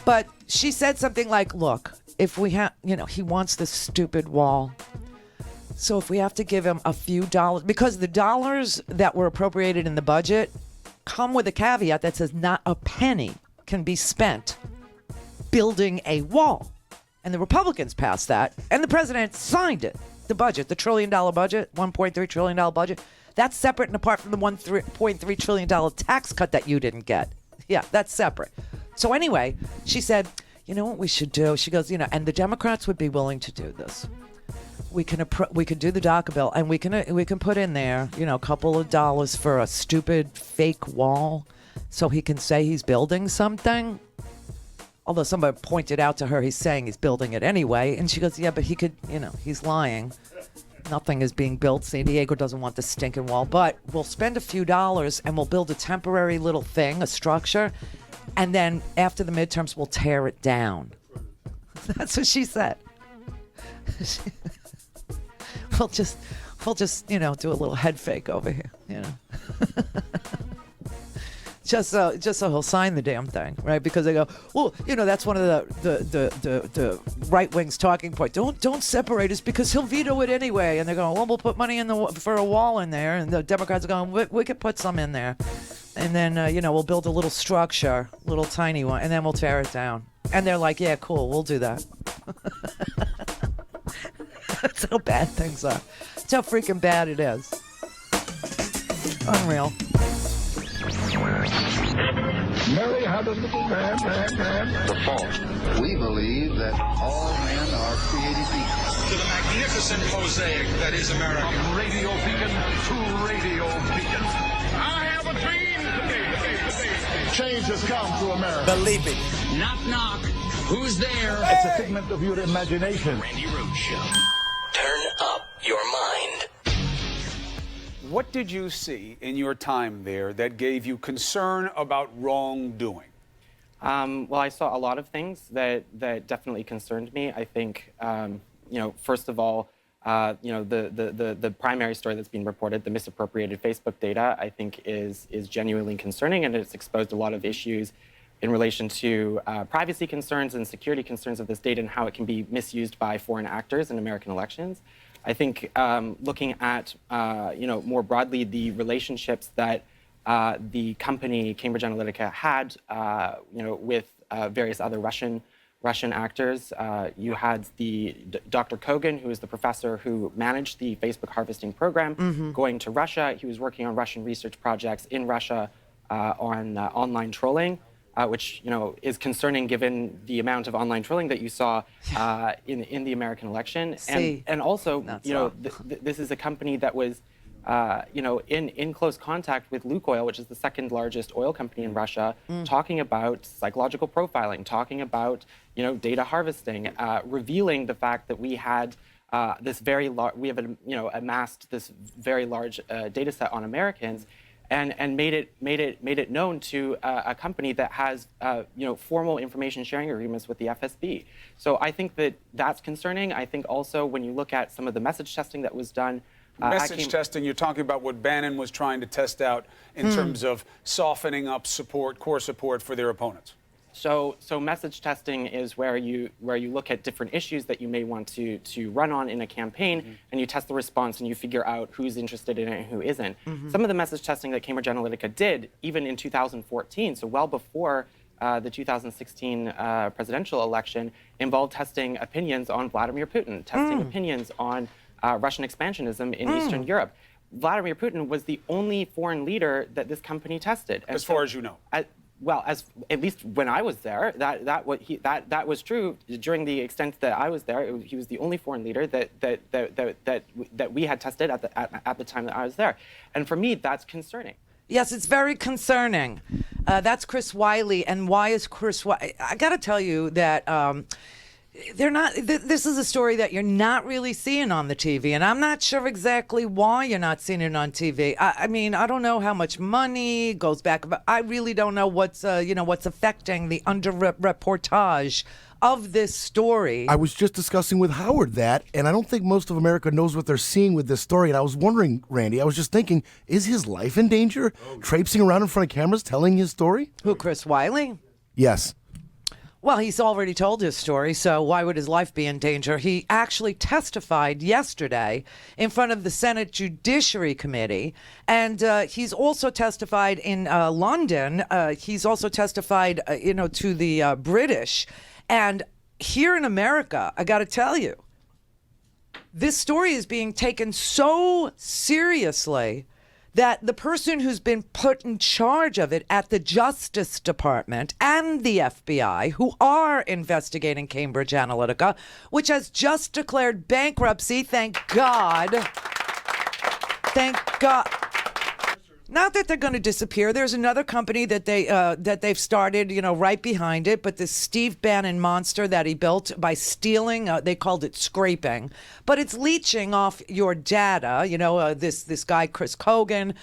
But she said something like, look, if we have, he wants this stupid wall. So if we have to give him a few dollars, because the dollars that were appropriated in the budget come with a caveat that says not a penny can be spent building a wall. And the Republicans passed that, and the president signed it. The budget, the $1 trillion budget, $1.3 trillion budget, that's separate and apart from the $1.3 trillion tax cut that you didn't get. Yeah, that's separate. So anyway, she said, you know what we should do? She goes, and the Democrats would be willing to do this. We can do the DACA bill, and we can put in there, a couple of dollars for a stupid fake wall, so he can say he's building something. Although somebody pointed out to her, he's saying he's building it anyway. And she goes, yeah, but he could, he's lying. Nothing is being built. San Diego doesn't want the stinking wall. But we'll spend a few dollars and we'll build a temporary little thing, a structure. And then after the midterms, we'll tear it down. That's what she said. We'll just, do a little head fake over here, Just so he'll sign the damn thing, right? Because they go, well, that's one of the right wing's talking point. Don't separate us because he'll veto it anyway. And they're going, well, we'll put money for a wall in there. And the Democrats are going, we could put some in there, and then we'll build a little structure, little tiny one, and then we'll tear it down. And they're like, yeah, cool, we'll do that. That's how bad things are. That's how freaking bad it is. Unreal. Mary had a little man. The fault. We believe that all men are created equal. To the magnificent mosaic that is America. From radio beacon to radio beacon. I have a dream today. Change has come to America. Believe it. Knock, knock. Who's there? It's a figment of your imagination. Randi Rhodes Show. Turn up your mind. What did you see in your time there that gave you concern about wrongdoing? Well, I saw a lot of things that definitely concerned me. I think, first of all, the primary story that's being reported, the misappropriated Facebook data, I think is genuinely concerning, and it's exposed a lot of issues in relation to privacy concerns and security concerns of this data and how it can be misused by foreign actors in American elections. I think looking at, more broadly the relationships that the company Cambridge Analytica had, with various other Russian actors. You had the Dr. Kogan, who is the professor who managed the Facebook harvesting program, going to Russia. He was working on Russian research projects in Russia on online trolling. Which is concerning given the amount of online trolling that you saw in the American election, and also this is a company that was in close contact with Lukoil, which is the second largest oil company in Russia, talking about psychological profiling, talking about, data harvesting, revealing the fact that we had amassed this very large data set on Americans, and made it known to a company that has formal information sharing agreements with the FSB. So I think that's concerning. I think also when you look at some of the message testing that was done. Message testing, you're talking about what Bannon was trying to test out in terms of softening up core support for their opponents. So message testing is where you look at different issues that you may want to run on in a campaign, and you test the response and you figure out who's interested in it and who isn't. Some of the message testing that Cambridge Analytica did, even in 2014, so well before the 2016 presidential election, involved testing opinions on Vladimir Putin, testing opinions on Russian expansionism in Eastern Europe. Vladimir Putin was the only foreign leader that this company tested. As far as you know. At least when I was there, that was true. During the extent that I was there, he was the only foreign leader that we had tested at the time that I was there. And for me, that's concerning. Yes, it's very concerning. That's Chris Wylie. And why is Chris Wylie? I got to tell you that they're not. This is a story that you're not really seeing on the TV, and I'm not sure exactly why you're not seeing it on TV. I mean, I don't know how much money goes back, but I really don't know what's affecting the under-reportage of this story. I was just discussing with Howard that, and I don't think most of America knows what they're seeing with this story. And I was wondering, Randy, I was just thinking, is his life in danger? Traipsing around in front of cameras, telling his story? Who, Chris Wylie? Yes. Well, he's already told his story, so why would his life be in danger? He actually testified yesterday in front of the Senate Judiciary Committee, and he's also testified in London. He's also testified, to the British. And here in America, I got to tell you, this story is being taken so seriously that the person who's been put in charge of it at the Justice Department and the FBI, who are investigating Cambridge Analytica, which has just declared bankruptcy, thank God. Thank God. Not that they're going to disappear. There's another company that they've started, right behind it. But this Steve Bannon monster that he built by stealing, they called it scraping, but it's leeching off your data. This guy Chris Kogan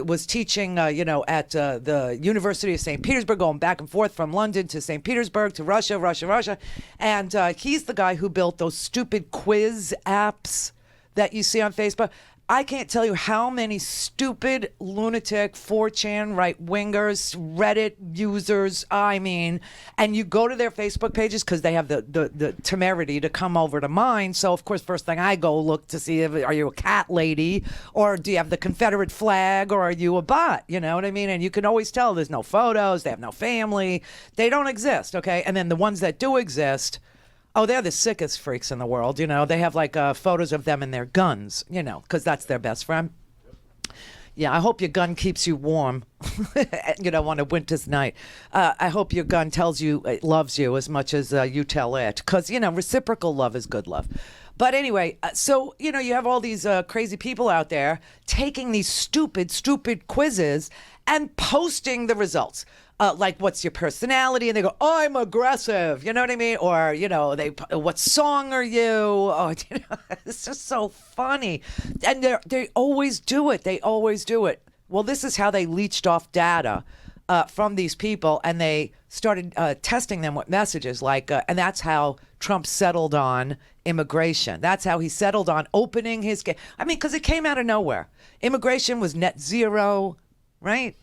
was teaching, at the University of St. Petersburg, going back and forth from London to St. Petersburg to Russia, and he's the guy who built those stupid quiz apps that you see on Facebook. I can't tell you how many stupid, lunatic, 4chan, right-wingers, Reddit users, and you go to their Facebook pages because they have the temerity to come over to mine. So, of course, first thing I go look to see, are you a cat lady, or do you have the Confederate flag, or are you a bot? You know what I mean? And you can always tell there's no photos, they have no family, they don't exist, okay? And then the ones that do exist, oh, they're the sickest freaks in the world, They have, photos of them and their guns, because that's their best friend. Yeah, I hope your gun keeps you warm, on a winter's night. I hope your gun tells you it loves you as much as you tell it, because, reciprocal love is good love. But anyway, so, you have all these crazy people out there taking these stupid quizzes and posting the results. What's your personality? And they go, oh, I'm aggressive. You know what I mean? Or, what song are you? Oh, it's just so funny. And they always do it. They always do it. Well, this is how they leached off data from these people, and they started testing them with messages and that's how Trump settled on immigration. That's how he settled on opening his gate. Because it came out of nowhere. Immigration was net zero, right?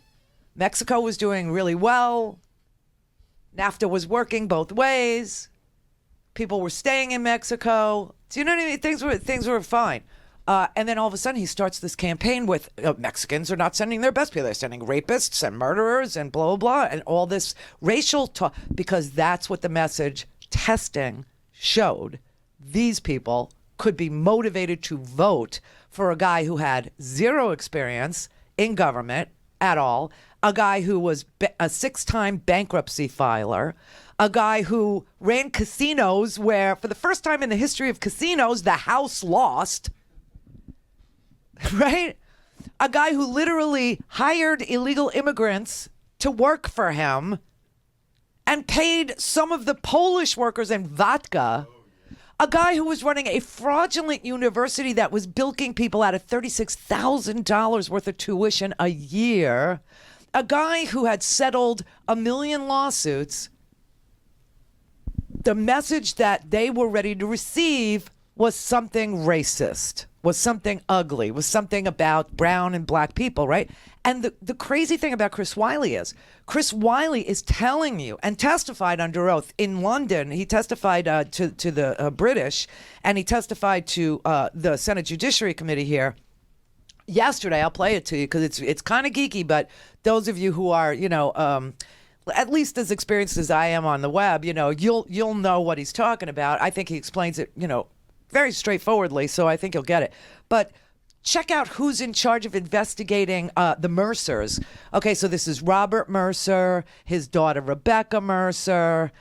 Mexico was doing really well. NAFTA was working both ways. People were staying in Mexico. Do you know what I mean? Things were fine. And then all of a sudden he starts this campaign with Mexicans are not sending their best people. They're sending rapists and murderers and blah, blah, blah, and all this racial talk, because that's what the message testing showed. These people could be motivated to vote for a guy who had zero experience in government at all, a guy who was a 6-time bankruptcy filer, a guy who ran casinos where, for the first time in the history of casinos, the house lost. right? A guy who literally hired illegal immigrants to work for him and paid some of the Polish workers in vodka. A guy who was running a fraudulent university that was bilking people out of $36,000 worth of tuition a year. A guy who had settled 1 million lawsuits. The message that they were ready to receive was something racist, was something ugly, was something about brown and black people, right? And the crazy thing about Chris Wylie is telling you, and testified under oath in London. He testified to the British, and he testified to the Senate Judiciary Committee here yesterday. I'll play it to you because it's kind of geeky, but those of you who are, at least as experienced as I am on the web, you'll know what he's talking about. I think he explains it, very straightforwardly, so I think you'll get it. But check out who's in charge of investigating the Mercers. Okay, so this is Robert Mercer, his daughter Rebecca Mercer,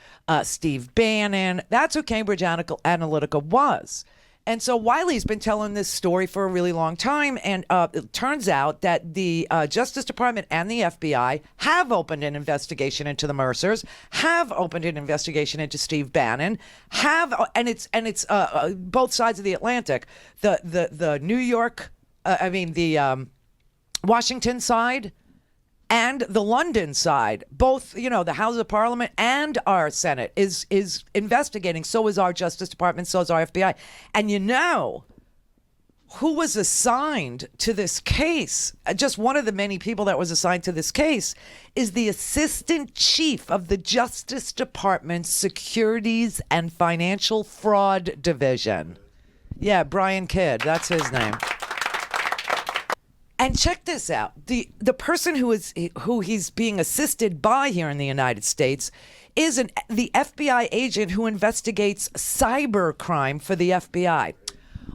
Steve Bannon. That's who Cambridge Analytica was. And so Wylie's been telling this story for a really long time, and it turns out that the Justice Department and the FBI have opened an investigation into the Mercers, have opened an investigation into Steve Bannon, and it's both sides of the Atlantic. The New York, the Washington side and the London side, both, the House of Parliament and our Senate is investigating. So is our Justice Department, so is our FBI. And who was assigned to this case? Just one of the many people that was assigned to this case is the Assistant Chief of the Justice Department's Securities and Financial Fraud Division. Yeah, Brian Kidd, that's his name. And check this out. The person who he's being assisted by here in the United States is the FBI agent who investigates cyber crime for the FBI.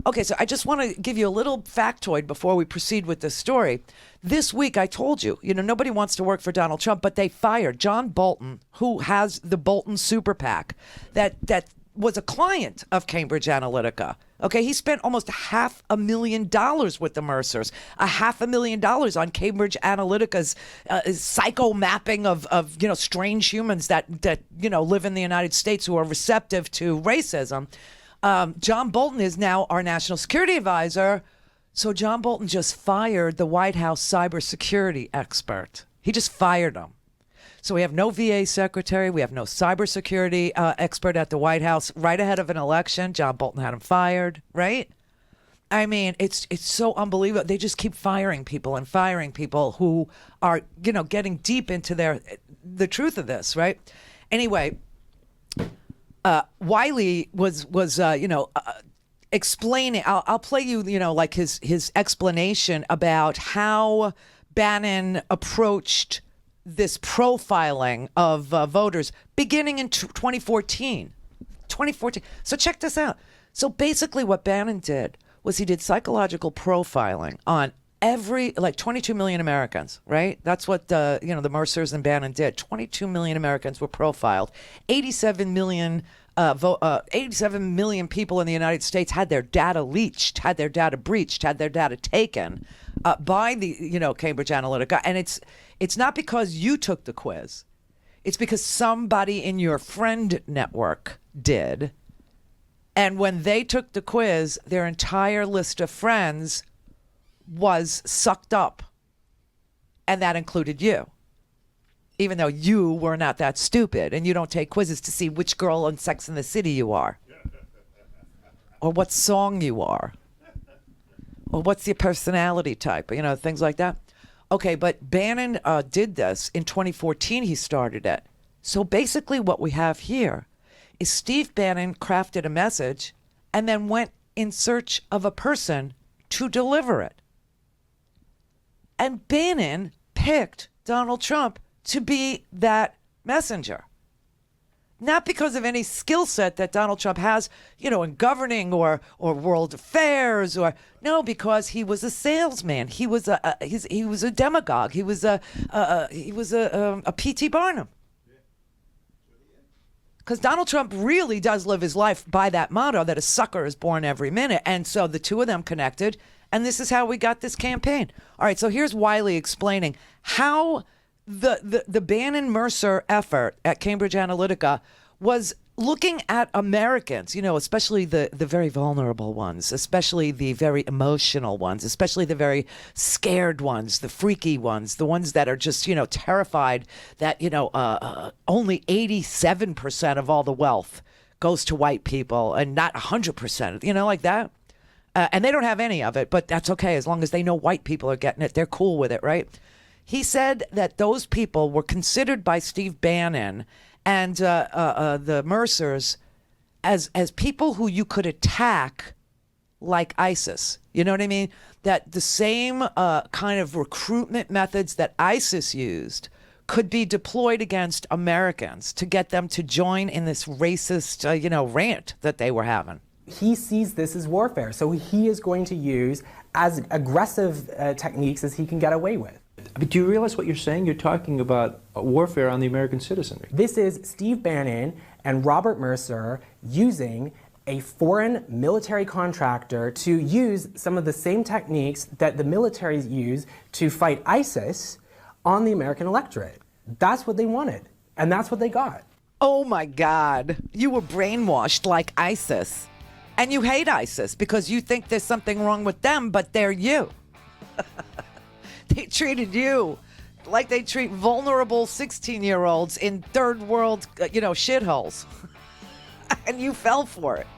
Okay, so I just want to give you a little factoid before we proceed with this story. This week, I told you, nobody wants to work for Donald Trump, but they fired John Bolton, who has the Bolton Super PAC, that was a client of Cambridge Analytica. Okay, he spent almost $500,000 with the Mercers, $500,000 on Cambridge Analytica's psycho mapping of strange humans that live in the United States who are receptive to racism. John Bolton is now our national security advisor. So John Bolton just fired the White House cybersecurity expert. He just fired him. So we have no VA secretary. We have no cybersecurity expert at the White House. Right ahead of an election, John Bolton had him fired, right? I mean, it's so unbelievable. They just keep firing people who are, getting deep into the truth of this, right? Anyway, Wylie was explaining. I'll play you, like his explanation about how Bannon approached this profiling of voters beginning in 2014. So check this out. So basically what Bannon did was he did psychological profiling on 22 million Americans, right? That's what the Mercers and Bannon did. 22 million Americans were profiled. 87 million people in the United States had their data leached, had their data breached, had their data taken by the Cambridge Analytica. And it's not because you took the quiz. It's because somebody in your friend network did. And when they took the quiz, their entire list of friends was sucked up. And that included you. Even though you were not that stupid and you don't take quizzes to see which girl on Sex and the City you are. Or what song you are. Or what's your personality type, things like that. Okay, but Bannon did this in 2014. He started it. So basically what we have here is Steve Bannon crafted a message and then went in search of a person to deliver it. And Bannon picked Donald Trump to be that messenger. Not because of any skill set that Donald Trump has, in governing or world affairs, because he was a salesman. He was a demagogue. He was a P.T. Barnum. Because Donald Trump really does live his life by that motto that a sucker is born every minute. And so the two of them connected, And this is how we got this campaign. All right, so here's Wylie explaining how the Bannon-Mercer effort at Cambridge Analytica was looking at Americans, especially the very vulnerable ones, especially the very emotional ones, especially the very scared ones, the freaky ones, the ones that are just, terrified that, only 87% of all the wealth goes to white people and not 100%, like that. And they don't have any of it, but that's okay as long as they know white people are getting it. They're cool with it, right? He said that those people were considered by Steve Bannon and the Mercers as people who you could attack like ISIS. You know what I mean? That the same kind of recruitment methods that ISIS used could be deployed against Americans to get them to join in this racist, rant that they were having. He sees this as warfare, so he is going to use as aggressive techniques as he can get away with. But do you realize what you're saying? You're talking about warfare on the American citizenry. This is Steve Bannon and Robert Mercer using a foreign military contractor to use some of the same techniques that the militaries use to fight ISIS on the American electorate. That's what they wanted, and that's what they got. Oh my God. You were brainwashed like ISIS. And you hate ISIS because you think there's something wrong with them, but they're you. They treated you like they treat vulnerable 16-year-olds in third world, shitholes. And you fell for it.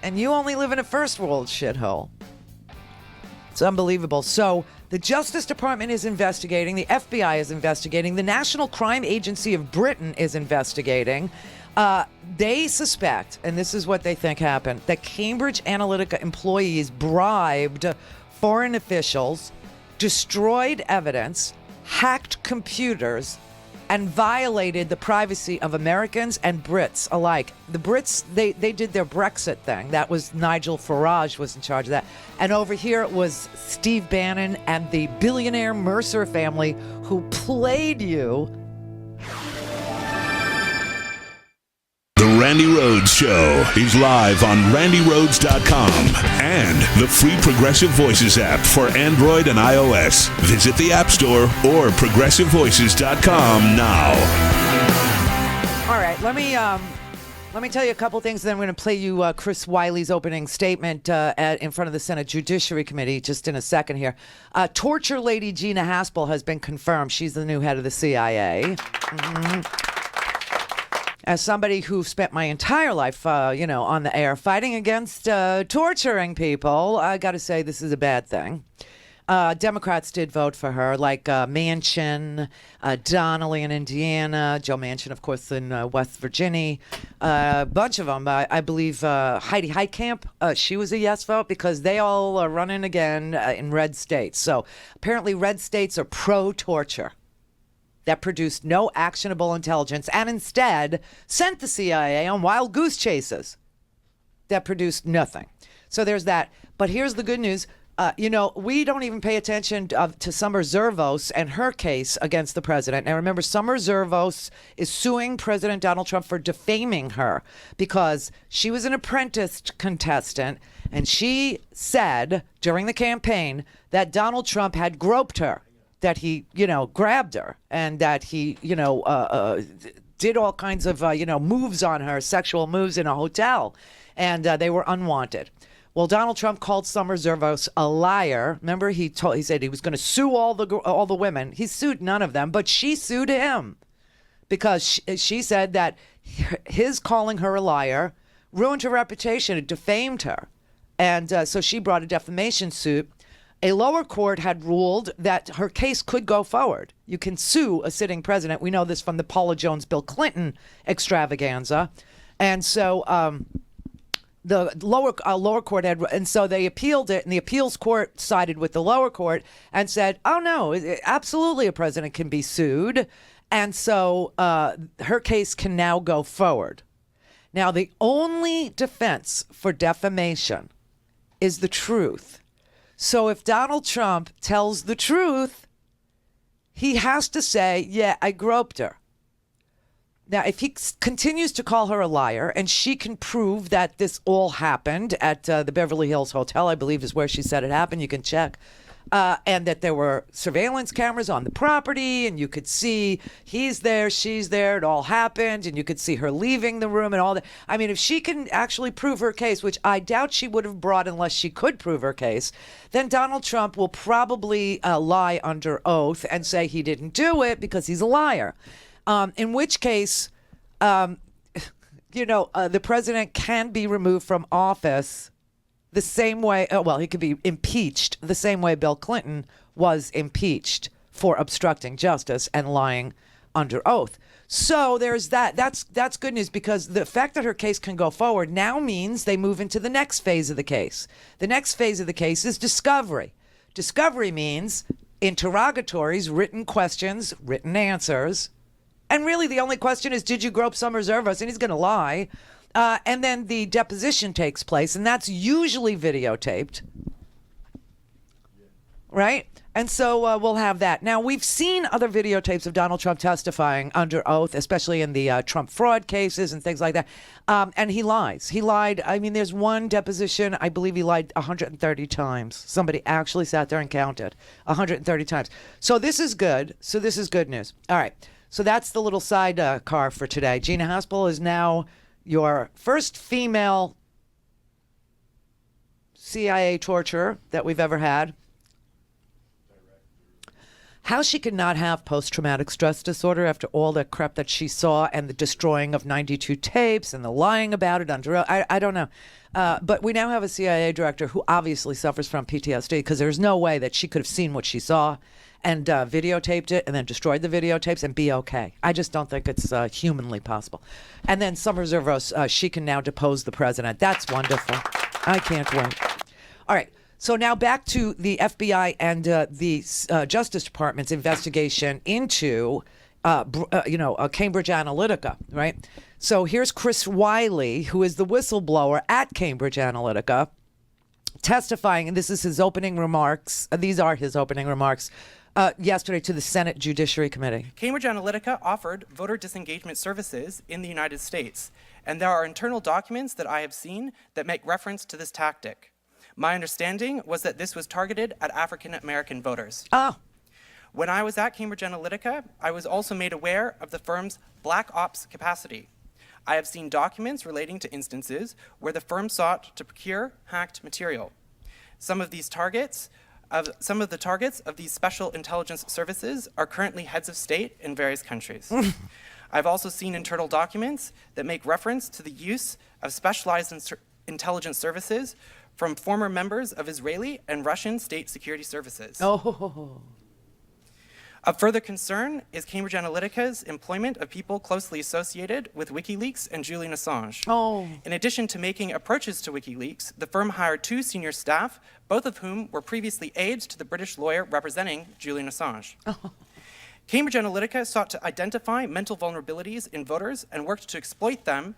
And you only live in a first world shithole. It's unbelievable. So the Justice Department is investigating. The FBI is investigating. The National Crime Agency of Britain is investigating. They suspect, and this is what they think happened, that Cambridge Analytica employees bribed foreign officials, destroyed evidence, hacked computers, and violated the privacy of Americans and Brits alike. The Brits, they did their Brexit thing. That was Nigel Farage was in charge of that. And over here it was Steve Bannon and the billionaire Mercer family who played you. The Randi Rhodes Show is live on RandiRhodes.com and the free Progressive Voices app for Android and iOS. Visit the App Store or ProgressiveVoices.com now. All right, let me tell you a couple things, then I'm going to play you Chris Wylie's opening statement in front of the Senate Judiciary Committee just in a second here. Torture lady Gina Haspel has been confirmed. She's the new head of the CIA. Mm-hmm. As somebody who spent my entire life, on the air fighting against torturing people, I got to say this is a bad thing. Democrats did vote for her, like Manchin, Donnelly in Indiana, Joe Manchin, of course, in West Virginia. A bunch of them. I believe Heidi Heitkamp, she was a yes vote because they all are running again in red states. So apparently red states are pro-torture. That produced no actionable intelligence and instead sent the CIA on wild goose chases that produced nothing. So there's that. But here's the good news. We don't even pay attention to Summer Zervos and her case against the president. Now, remember, Summer Zervos is suing President Donald Trump for defaming her because she was an apprentice contestant and she said during the campaign that Donald Trump had groped her. That he, grabbed her and that he, did all kinds of, moves on her, sexual moves in a hotel, and they were unwanted. Well, Donald Trump called Summer Zervos a liar. Remember, he said he was going to sue all the women. He sued none of them, but she sued him because she said that his calling her a liar ruined her reputation. It defamed her, and so she brought a defamation suit. A lower court had ruled that her case could go forward. You can sue a sitting president. We know this from the Paula Jones, Bill Clinton extravaganza. And so the lower court had, and so they appealed it, and the appeals court sided with the lower court and said, oh, no, absolutely a president can be sued. And so her case can now go forward. Now, the only defense for defamation is the truth. So if Donald Trump tells the truth, he has to say, yeah, I groped her. Now, if he continues to call her a liar and she can prove that this all happened at the Beverly Hills Hotel, I believe is where she said it happened, you can check, and that there were surveillance cameras on the property and you could see he's there, she's there, it all happened, and you could see her leaving the room and all that. I mean, if she can actually prove her case, which I doubt she would have brought unless she could prove her case, then Donald Trump will probably lie under oath and say he didn't do it because he's a liar. In which case, the president can be removed from office the same way, he could be impeached the same way Bill Clinton was impeached for obstructing justice and lying under oath. So there's that. That's good news, because the fact that her case can go forward now means they move into the next phase of the case. The next phase of the case is discovery. Discovery means interrogatories, written questions, written answers. And really, the only question is, did you grope Summers Zervos? And he's going to lie. And then the deposition takes place, and that's usually videotaped. Right? And so we'll have that. Now, we've seen other videotapes of Donald Trump testifying under oath, especially in the Trump fraud cases and things like that. And he lies. He lied. I mean, there's one deposition, I believe he lied 130 times. Somebody actually sat there and counted 130 times. So this is good. So this is good news. All right. So that's the little side car for today. Gina Haspel is now your first female CIA torturer that we've ever had. How she could not have post-traumatic stress disorder after all the crap that she saw and the destroying of 92 tapes and the lying about it under oath, I don't know. But we now have a CIA director who obviously suffers from PTSD, because there's no way that she could have seen what she saw and videotaped it and then destroyed the videotapes and be okay. I just don't think it's humanly possible. And then Summers Zervos, she can now depose the president. That's wonderful. I can't wait. All right. So now back to the FBI and the Justice Department's investigation into, Cambridge Analytica, right? So here's Chris Wylie, who is the whistleblower at Cambridge Analytica, testifying, and this is his opening remarks. These are his opening remarks yesterday to the Senate Judiciary Committee. Cambridge Analytica offered voter disengagement services in the United States, and there are internal documents that I have seen that make reference to this tactic. My understanding was that this was targeted at African American voters. Oh. When I was at Cambridge Analytica, I was also made aware of the firm's black ops capacity. I have seen documents relating to instances where the firm sought to procure hacked material. Some of the targets of these special intelligence services are currently heads of state in various countries. I've also seen internal documents that make reference to the use of specialized intelligence services from former members of Israeli and Russian state security services. Oh. Of further concern is Cambridge Analytica's employment of people closely associated with WikiLeaks and Julian Assange. Oh. In addition to making approaches to WikiLeaks, the firm hired 2 senior staff, both of whom were previously aides to the British lawyer representing Julian Assange. Oh. Cambridge Analytica sought to identify mental vulnerabilities in voters and worked to exploit them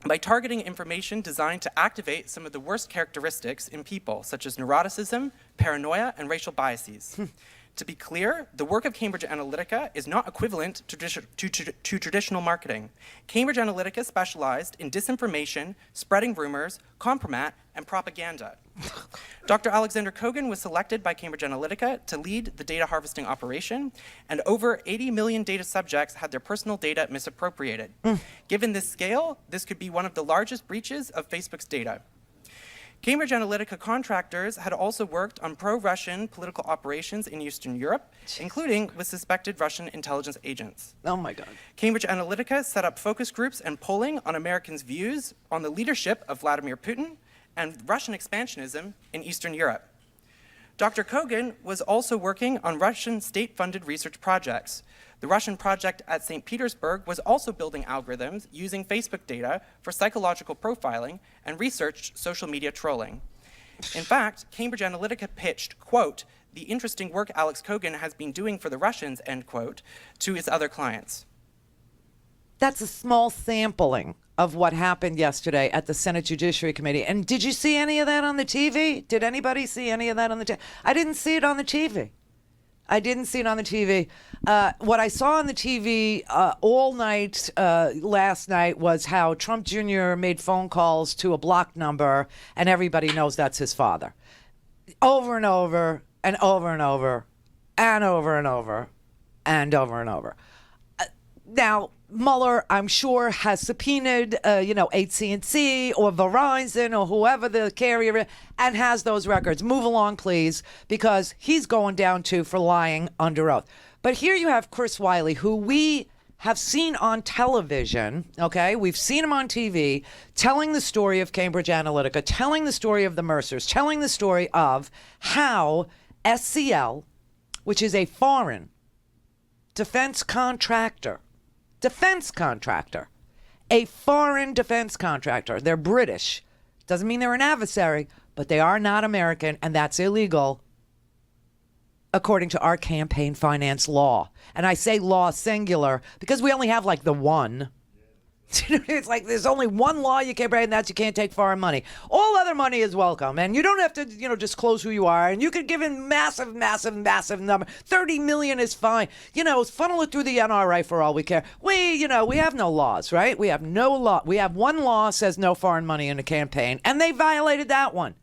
by targeting information designed to activate some of the worst characteristics in people, such as neuroticism, paranoia, and racial biases. To be clear, the work of Cambridge Analytica is not equivalent to traditional marketing. Cambridge Analytica specialized in disinformation, spreading rumors, compromat, and propaganda. Dr. Alexander Kogan was selected by Cambridge Analytica to lead the data harvesting operation, and over 80 million data subjects had their personal data misappropriated. Given this scale, this could be one of the largest breaches of Facebook's data. Cambridge Analytica contractors had also worked on pro-Russian political operations in Eastern Europe, including with suspected Russian intelligence agents. Oh my God. Cambridge Analytica set up focus groups and polling on Americans' views on the leadership of Vladimir Putin and Russian expansionism in Eastern Europe. Dr. Kogan was also working on Russian state-funded research projects. The Russian project at St. Petersburg was also building algorithms using Facebook data for psychological profiling and researched social media trolling. In fact, Cambridge Analytica pitched, quote, the interesting work Alex Kogan has been doing for the Russians, end quote, to its other clients. That's a small sampling of what happened yesterday at the Senate Judiciary Committee. And did you see any of that on the TV? Did anybody see any of that on the TV? I didn't see it on the TV. I didn't see it on the TV. What I saw on the TV all night last night was how Trump Jr. made phone calls to a block number, and everybody knows that's his father. Over and over and over and over and over and over and over and over. Now, Mueller, I'm sure, has subpoenaed, AT&T or Verizon or whoever the carrier is, and has those records. Move along, please, because he's going down too for lying under oath. But here you have Chris Wylie, who we have seen on television, okay? We've seen him on TV telling the story of Cambridge Analytica, telling the story of the Mercers, telling the story of how SCL, which is a foreign defense contractor, a foreign defense contractor. They're British. Doesn't mean they're an adversary, but they are not American, and that's illegal according to our campaign finance law. And I say law singular because we only have like the one. It's like there's only one law you can't break, and that's you can't take foreign money. All other money is welcome, and you don't have to, disclose who you are, and you could give in massive number. 30 million is fine. Funnel it through the NRA for all we care. We have no laws, right? We have no law. We have one law says no foreign money in a campaign, and they violated that one.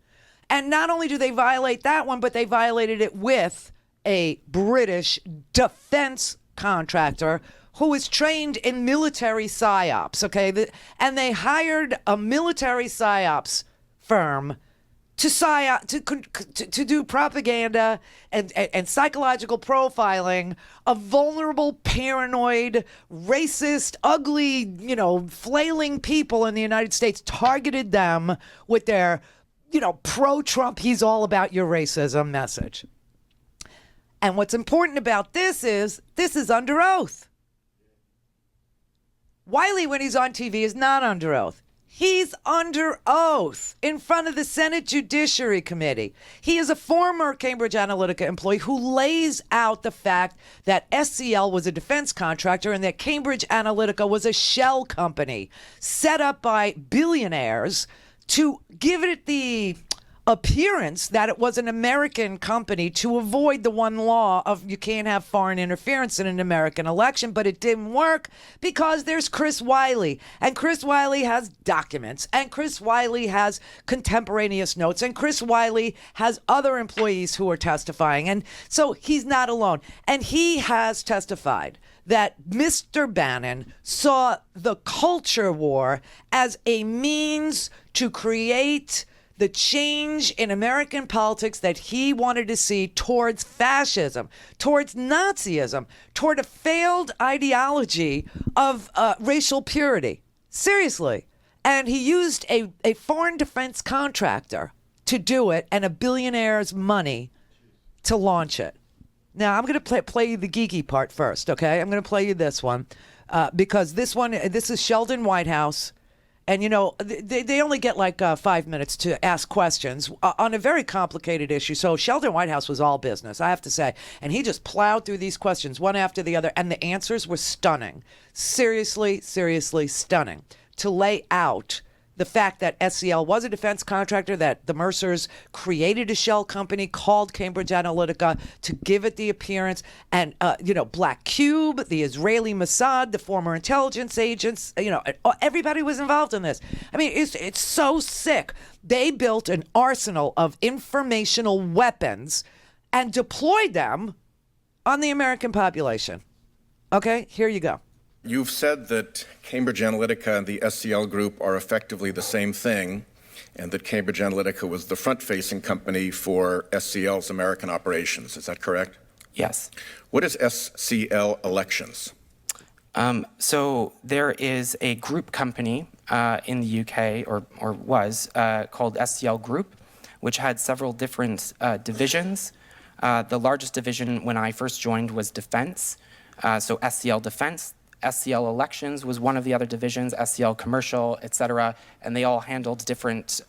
And not only do they violate that one, but they violated it with a British defense contractor who is trained in military psyops, okay? And they hired a military psyops firm to do propaganda and psychological profiling of vulnerable, paranoid, racist, ugly, flailing people in the United States, targeted them with their, pro-Trump, he's all about your racism message. And what's important about this is under oath. Wylie, when he's on TV, is not under oath. He's under oath in front of the Senate Judiciary Committee. He is a former Cambridge Analytica employee who lays out the fact that SCL was a defense contractor and that Cambridge Analytica was a shell company set up by billionaires to give it the appearance that it was an American company to avoid the one law of you can't have foreign interference in an American election, but it didn't work because there's Chris Wylie, and Chris Wylie has documents, and Chris Wylie has contemporaneous notes, and Chris Wylie has other employees who are testifying, and so he's not alone. And he has testified that Mr. Bannon saw the culture war as a means to create the change in American politics that he wanted to see towards fascism, towards Nazism, toward a failed ideology of racial purity. Seriously. And he used a foreign defense contractor to do it and a billionaire's money to launch it. Now, I'm going to play you the geeky part first, okay? I'm going to play you this one because this is Sheldon Whitehouse. And, they only get like 5 minutes to ask questions on a very complicated issue. So Sheldon Whitehouse was all business, I have to say. And he just plowed through these questions one after the other. And the answers were stunning. Seriously stunning. To lay out the fact that SCL was a defense contractor, that the Mercers created a shell company called Cambridge Analytica to give it the appearance, and, Black Cube, the Israeli Mossad, the former intelligence agents, everybody was involved in this. I mean, it's so sick. They built an arsenal of informational weapons and deployed them on the American population. Okay, here you go. You've said that Cambridge Analytica and the SCL Group are effectively the same thing, and that Cambridge Analytica was the front-facing company for SCL's American operations. Is that correct? Yes. What is SCL Elections? So there is a group company in the UK, or was, called SCL Group, which had several different divisions. The largest division when I first joined was Defense, so SCL Defense. SCL Elections was one of the other divisions, SCL Commercial, et cetera, and they all handled different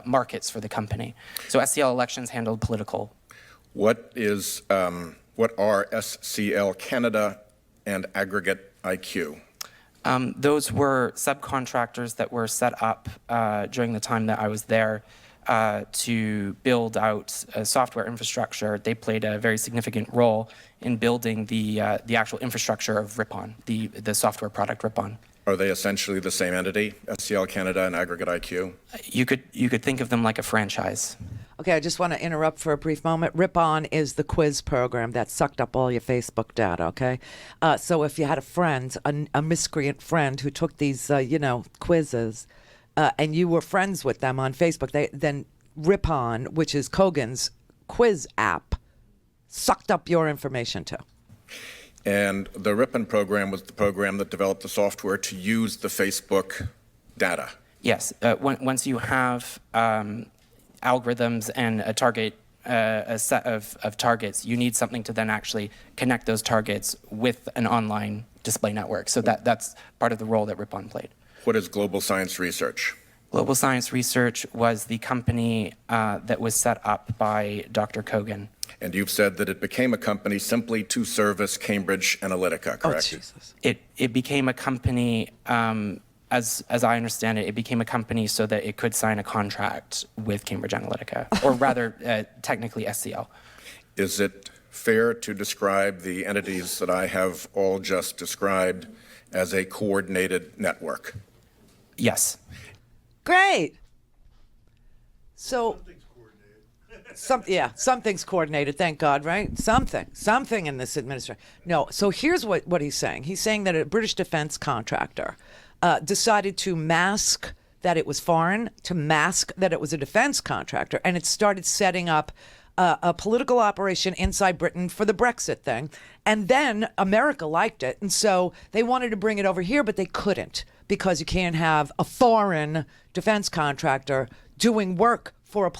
markets for the company. So SCL Elections handled political. What are SCL Canada and Aggregate IQ? Those were subcontractors that were set up during the time that I was there to build out a software infrastructure. They played a very significant role in building the actual infrastructure of Ripon, the software product Ripon. Are they essentially the same entity, SCL Canada and Aggregate IQ? You could think of them like a franchise. Okay, I just want to interrupt for a brief moment. Ripon is the quiz program that sucked up all your Facebook data, okay? So if you had a friend, a miscreant friend who took these, quizzes, and you were friends with them on Facebook, then Ripon, which is Kogan's quiz app, sucked up your information too. And the Ripon program was the program that developed the software to use the Facebook data. Yes. Once you have algorithms and a set of targets, you need something to then actually connect those targets with an online display network. So that's part of the role that Ripon played. What is Global Science Research? Global Science Research was the company that was set up by Dr. Kogan. And you've said that it became a company simply to service Cambridge Analytica, correct? Oh, Jesus. It became a company, as I understand it became a company so that it could sign a contract with Cambridge Analytica, or rather, technically SCL. Is it fair to describe the entities that I have all just described as a coordinated network? Yes. Great. So, something's coordinated, thank God, right? Something in this administration. No, so here's what he's saying. He's saying that a British defense contractor decided to mask that it was foreign, to mask that it was a defense contractor, and it started setting up a political operation inside Britain for the Brexit thing. And then America liked it, and so they wanted to bring it over here, but they couldn't, because you can't have a foreign defense contractor doing work for a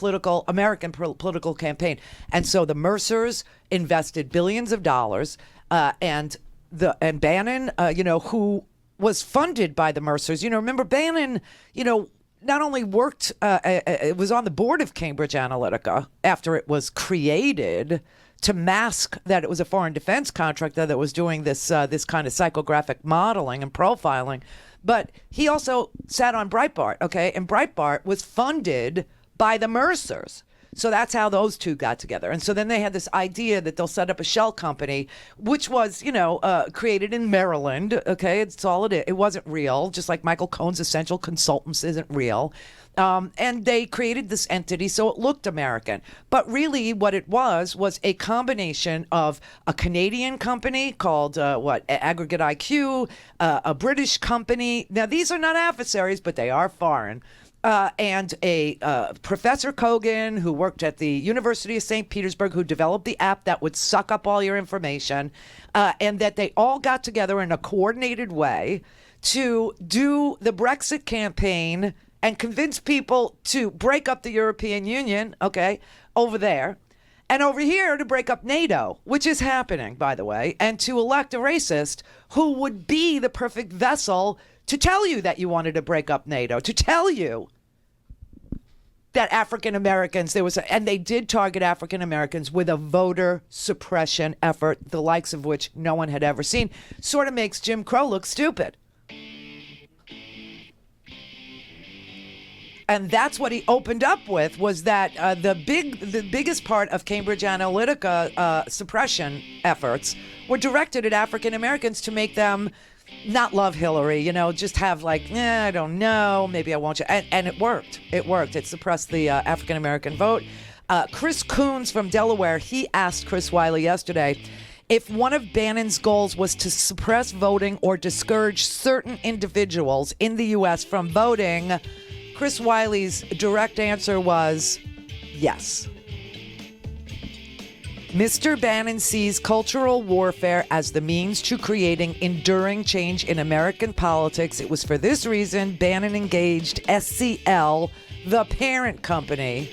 American political campaign. And so the Mercers invested billions of dollars, and Bannon, who was funded by the Mercers. Remember Bannon, not only worked, it was on the board of Cambridge Analytica after it was created to mask that it was a foreign defense contractor that was doing this kind of psychographic modeling and profiling. But he also sat on Breitbart, okay? And Breitbart was funded by the Mercers. So that's how those two got together. And so then they had this idea that they'll set up a shell company, which was, created in Maryland. Okay, it's all it is. It wasn't real, just like Michael Cohen's Essential Consultants isn't real. And they created this entity so it looked American. But really what it was a combination of a Canadian company called, Aggregate IQ, a British company. Now, these are not adversaries, but they are foreign. And a Professor Kogan, who worked at the University of St. Petersburg, who developed the app that would suck up all your information, and that they all got together in a coordinated way to do the Brexit campaign and convince people to break up the European Union, okay, over there, and over here to break up NATO, which is happening, by the way, and to elect a racist who would be the perfect vessel to tell you that you wanted to break up NATO, to tell you that African Americans, and they did target African Americans with a voter suppression effort, the likes of which no one had ever seen. Sort of makes Jim Crow look stupid. And that's what he opened up with, was that the biggest part of Cambridge Analytica suppression efforts were directed at African Americans to make them not love Hillary, just have I don't know, maybe I won't. And it worked. It suppressed the African American vote. Chris Coons from Delaware, he asked Chris Wylie yesterday if one of Bannon's goals was to suppress voting or discourage certain individuals in the U.S. from voting. Chris Wylie's direct answer was yes. Mr. Bannon sees cultural warfare as the means to creating enduring change in American politics. It was for this reason Bannon engaged SCL, the parent company,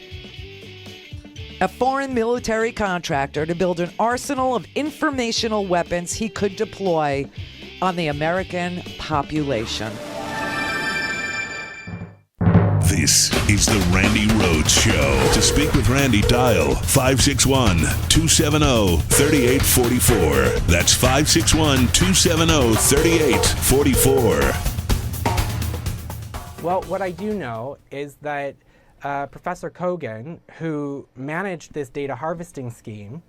a foreign military contractor, to build an arsenal of informational weapons he could deploy on the American population. This is the Randi Rhodes Show. To speak with Randi, dial 561-270-3844. That's 561-270-3844. Well, what I do know is that Professor Kogan, who managed this data harvesting scheme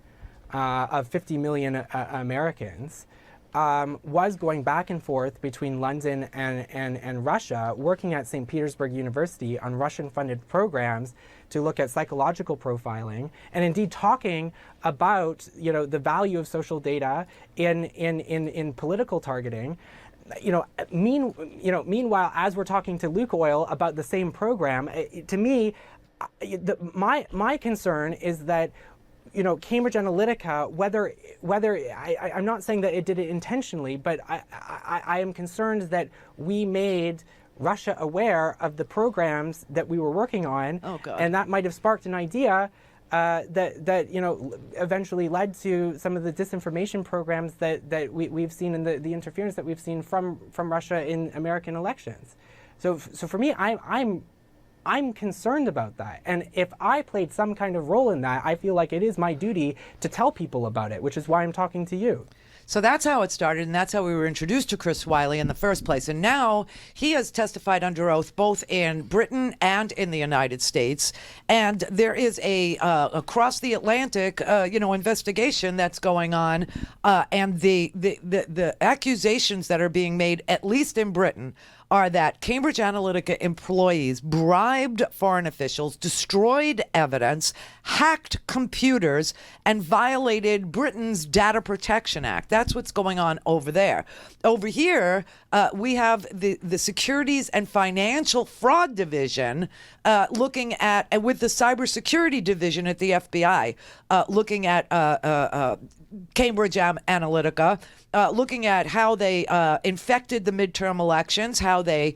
of 50 million Americans, was going back and forth between London and Russia, working at St. Petersburg University on Russian-funded programs to look at psychological profiling, and indeed talking about the value of social data in political targeting. Meanwhile, as we're talking to Luke Oil about the same program, to me, my concern is that Cambridge Analytica, whether I'm not saying that it did it intentionally, but I am concerned that we made Russia aware of the programs that we were working on, and that might have sparked an idea that eventually led to some of the disinformation programs that we've seen and the interference that we've seen from Russia in American elections. So for me, I'm concerned about that. And if I played some kind of role in that, I feel like it is my duty to tell people about it, which is why I'm talking to you. So that's how it started, and that's how we were introduced to Chris Wylie in the first place. And now he has testified under oath both in Britain and in the United States. And there is a across the Atlantic, investigation that's going on, and the accusations that are being made, at least in Britain, are that Cambridge Analytica employees bribed foreign officials, destroyed evidence, hacked computers, and violated Britain's Data Protection Act. That's what's going on over there. Over here, we have the Securities and Financial Fraud Division looking at, with the Cybersecurity Division at the FBI, looking at Cambridge Analytica, looking at how they infected the midterm elections, how they,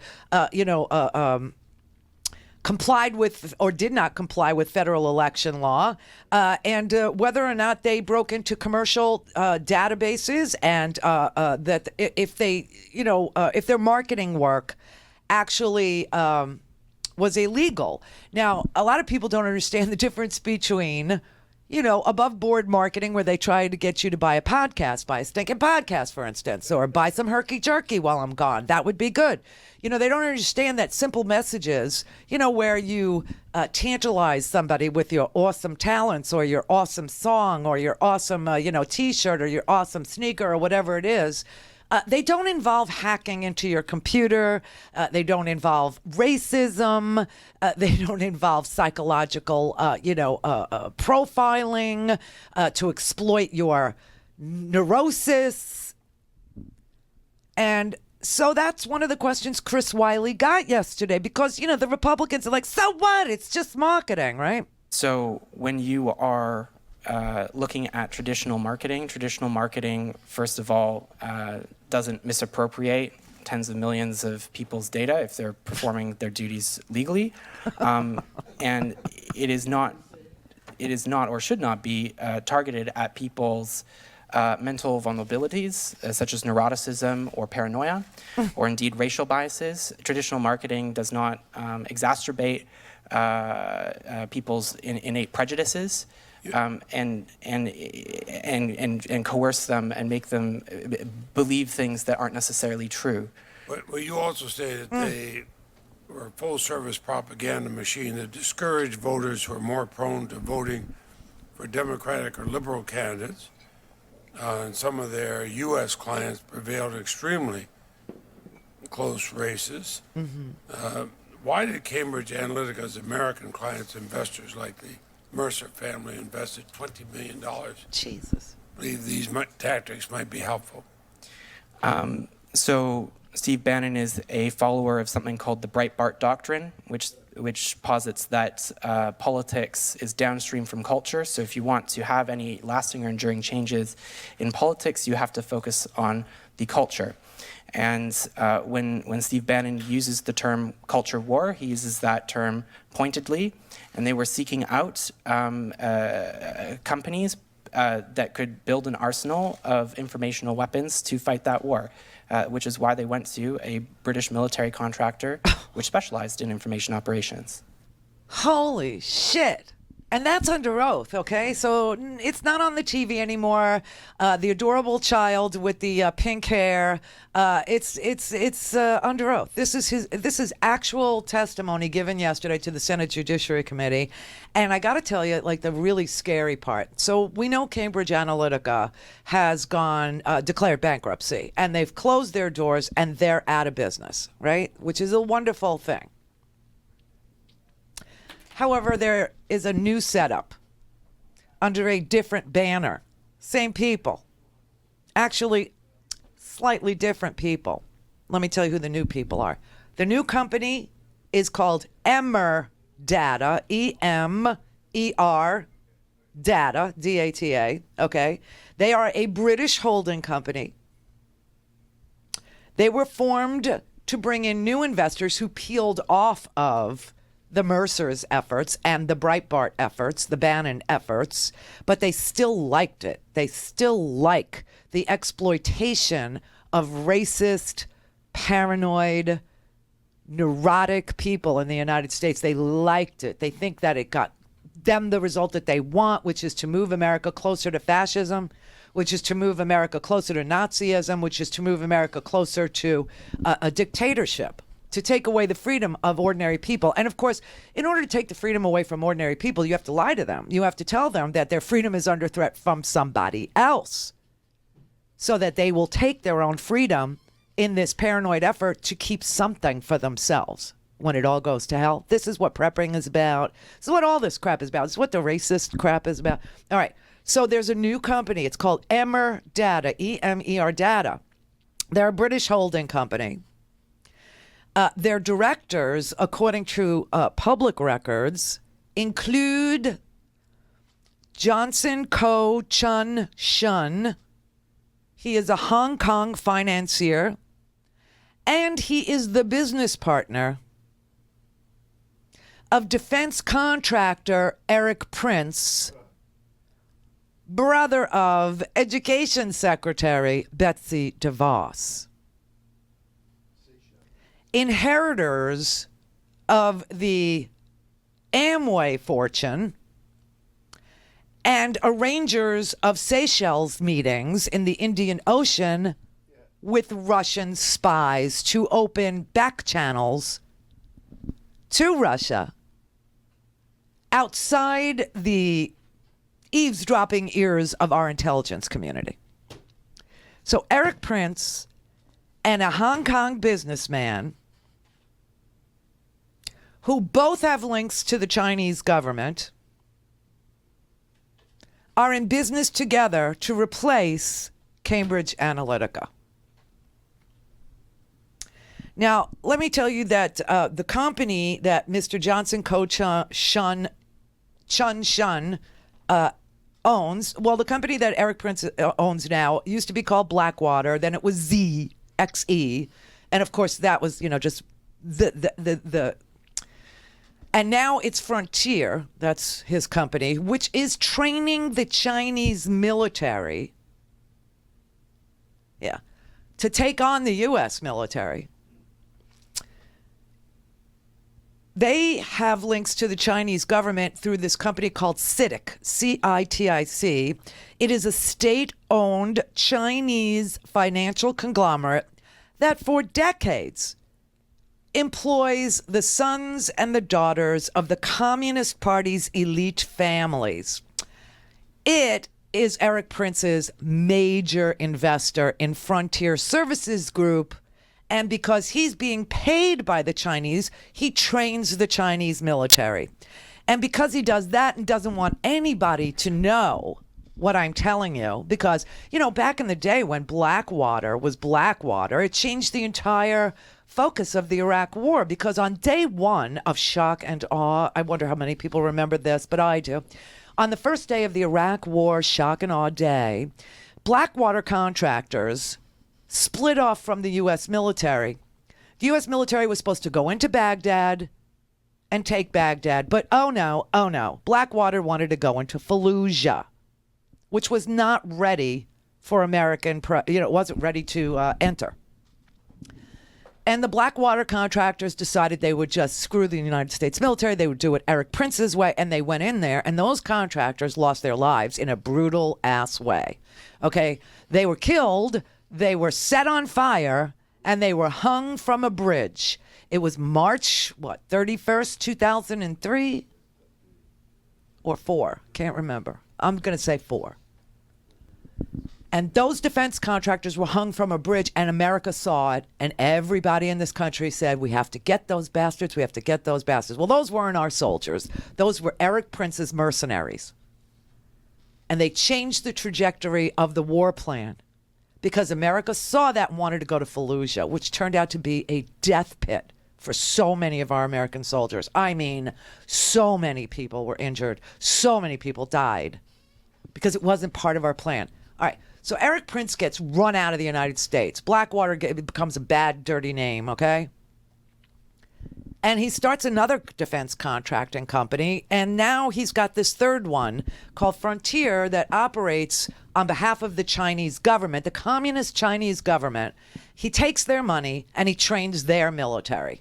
complied with or did not comply with federal election law, and whether or not they broke into commercial databases, and that if they, if their marketing work actually was illegal. Now, a lot of people don't understand the difference between above board marketing, where they try to get you to buy a podcast, buy a stinking podcast, for instance, or buy some herky jerky while I'm gone. That would be good. They don't understand that simple messages, where you tantalize somebody with your awesome talents or your awesome song or your awesome, T-shirt or your awesome sneaker or whatever it is. They don't involve hacking into your computer. They don't involve racism. They don't involve psychological, profiling to exploit your neurosis. And so that's one of the questions Chris Wylie got yesterday, because, the Republicans are like, so what? It's just marketing, right? So when you are looking at traditional marketing, first of all, doesn't misappropriate tens of millions of people's data if they're performing their duties legally, and it is not or should not be targeted at people's mental vulnerabilities, such as neuroticism or paranoia, or indeed racial biases. Traditional marketing does not exacerbate people's innate prejudices. And coerce them and make them believe things that aren't necessarily true. But you also say that they were a full-service propaganda machine that discouraged voters who are more prone to voting for Democratic or liberal candidates. And some of their U.S. clients prevailed extremely close races. Mm-hmm. Why did Cambridge Analytica's American clients, investors like the Mercer family, invested $20 million? Jesus. Believe these tactics might be helpful. So Steve Bannon is a follower of something called the Breitbart Doctrine, which posits that politics is downstream from culture. So if you want to have any lasting or enduring changes in politics, you have to focus on the culture. And when Steve Bannon uses the term culture war, he uses that term pointedly, and they were seeking out companies that could build an arsenal of informational weapons to fight that war, which is why they went to a British military contractor which specialized in information operations. Holy shit. And that's under oath, okay? So it's not on the TV anymore. The adorable child with the pink hair. It's under oath. This is actual testimony given yesterday to the Senate Judiciary Committee. And I got to tell you, like, the really scary part. So we know Cambridge Analytica has declared bankruptcy, and they've closed their doors and they're out of business, right? Which is a wonderful thing. However, there is a new setup under a different banner. Same people. Actually, slightly different people. Let me tell you who the new people are. The new company is called Emmer Data, E-M-E-R, Data, D-A-T-A, okay? They are a British holding company. They were formed to bring in new investors who peeled off of the Mercer's efforts and the Breitbart efforts, the Bannon efforts, but they still liked it. They still like the exploitation of racist, paranoid, neurotic people in the United States. They liked it. They think that it got them the result that they want, which is to move America closer to fascism, which is to move America closer to Nazism, which is to move America closer to a dictatorship, to take away the freedom of ordinary people. And of course, in order to take the freedom away from ordinary people, you have to lie to them. You have to tell them that their freedom is under threat from somebody else, so that they will take their own freedom in this paranoid effort to keep something for themselves when it all goes to hell. This is what prepping is about. This is what all this crap is about. This is what the racist crap is about. All right. So there's a new company. It's called Emmer Data, E-M-E-R Data. They're a British holding company. Their directors, according to public records, include Johnson Ko Chun Shun. He is a Hong Kong financier, and he is the business partner of defense contractor Eric Prince, brother of Education Secretary Betsy DeVos. Inheritors of the Amway fortune and arrangers of Seychelles meetings in the Indian Ocean with Russian spies to open back channels to Russia outside the eavesdropping ears of our intelligence community. So Eric Prince and a Hong Kong businessman who both have links to the Chinese government are in business together to replace Cambridge Analytica. Now, let me tell you that the company that Mr. Johnson Ko Chun Shun owns, well, the company that Eric Prince owns now used to be called Blackwater, then it was XE, and of course that was, just the and now it's Frontier, that's his company, which is training the Chinese military, to take on the U.S. military. They have links to the Chinese government through this company called CITIC, C-I-T-I-C. It is a state-owned Chinese financial conglomerate that for decades employs the sons and the daughters of the Communist Party's elite families. It is Eric Prince's major investor in Frontier Services Group, and because he's being paid by the Chinese, he trains the Chinese military. And because he does that and doesn't want anybody to know what I'm telling you, because, back in the day when Blackwater was Blackwater, it changed the entire focus of the Iraq War, because on day one of shock and awe, I wonder how many people remember this, but I do. On the first day of the Iraq War, shock and awe day, Blackwater contractors split off from the U.S. military. The U.S. military was supposed to go into Baghdad and take Baghdad, but oh no, Blackwater wanted to go into Fallujah, which was not ready for American, it wasn't ready to enter. And the Blackwater contractors decided they would just screw the United States military. They would do it Eric Prince's way. And they went in there, and those contractors lost their lives in a brutal ass way. Okay? They were killed, they were set on fire, and they were hung from a bridge. It was March, 31st, 2003? Or 4? Can't remember. I'm going to say 4. And those defense contractors were hung from a bridge, and America saw it, and everybody in this country said, we have to get those bastards, we have to get those bastards. Well, those weren't our soldiers. Those were Eric Prince's mercenaries. And they changed the trajectory of the war plan because America saw that and wanted to go to Fallujah, which turned out to be a death pit for so many of our American soldiers. I mean, so many people were injured. So many people died because it wasn't part of our plan. All right. So Eric Prince gets run out of the United States. Blackwater becomes a bad, dirty name, okay? And he starts another defense contracting company, and now he's got this third one called Frontier that operates on behalf of the Chinese government, the communist Chinese government. He takes their money, and he trains their military.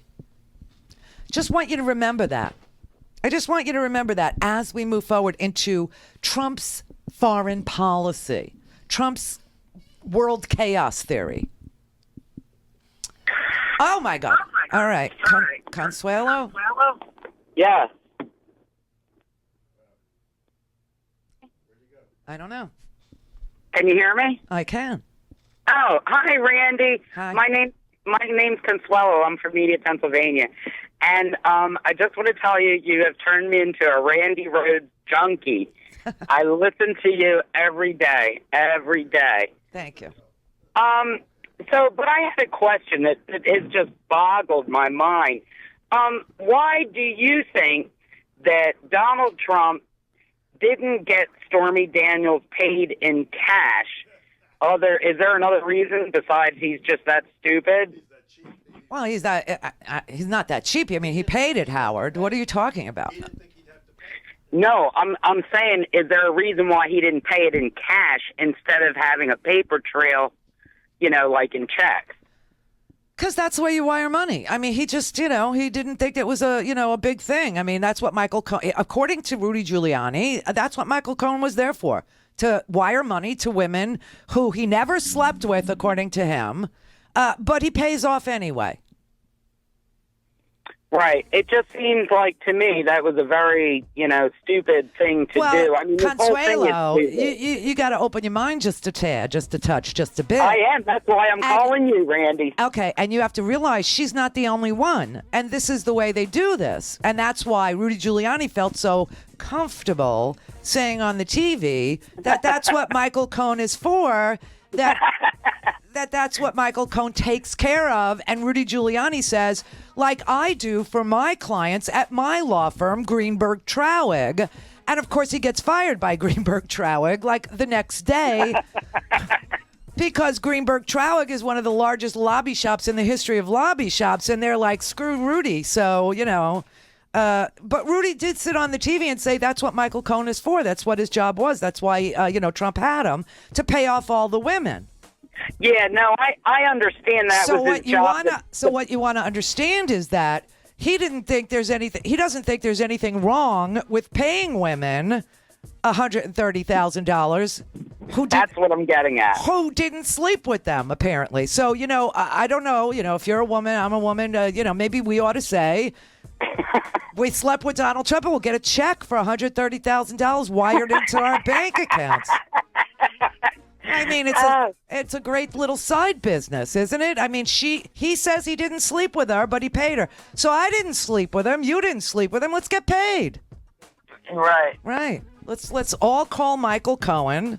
Just want you to remember that. I just want you to remember that as we move forward into Trump's foreign policy. Trump's world chaos theory. Oh, my God. All right. Consuelo? Yeah. I don't know. Can you hear me? I can. Oh, hi, Randy. Hi. My name's Consuelo. I'm from Media, Pennsylvania. And I just want to tell you, you have turned me into a Randi Rhodes junkie. I listen to you every day. Thank you. But I had a question that has just boggled my mind. Why do you think that Donald Trump didn't get Stormy Daniels paid in cash? Is there another reason besides he's just that stupid? Well, he's not that cheap. I mean, he paid it, Howard. What are you talking about? No, I'm saying, is there a reason why he didn't pay it in cash instead of having a paper trail, like in checks? Because that's the way you wire money. I mean, he just, he didn't think it was a big thing. I mean, that's what Michael Cohen, according to Rudy Giuliani, that's what Michael Cohen was there for, to wire money to women who he never slept with, according to him, but he pays off anyway. Right. It just seems like, to me, that was a very, stupid thing to do. I mean, this whole thing is you got to open your mind just a tad, just a touch, just a bit. I am. That's why I'm calling you, Randy. Okay, and you have to realize she's not the only one. And this is the way they do this. And that's why Rudy Giuliani felt so comfortable saying on the TV that that's what Michael Cohen is for, that's what Michael Cohen takes care of. And Rudy Giuliani says, like I do for my clients at my law firm, Greenberg Traurig. And of course, he gets fired by Greenberg Traurig like the next day because Greenberg Traurig is one of the largest lobby shops in the history of lobby shops. And they're like, screw Rudy. So, but Rudy did sit on the TV and say that's what Michael Cohen is for. That's what his job was. That's why, Trump had him to pay off all the women. Yeah, no, I understand that was his job. So what you want to understand is that he doesn't think there's anything wrong with paying women $130,000 that's what I'm getting at. Who didn't sleep with them, apparently. So, I don't know, if you're a woman, I'm a woman, maybe we ought to say we slept with Donald Trump and we'll get a check for $130,000 wired into our bank accounts. I mean, it's a great little side business, isn't it? I mean, he says he didn't sleep with her, but he paid her. So I didn't sleep with him. You didn't sleep with him. Let's get paid. Right. Let's all call Michael Cohen,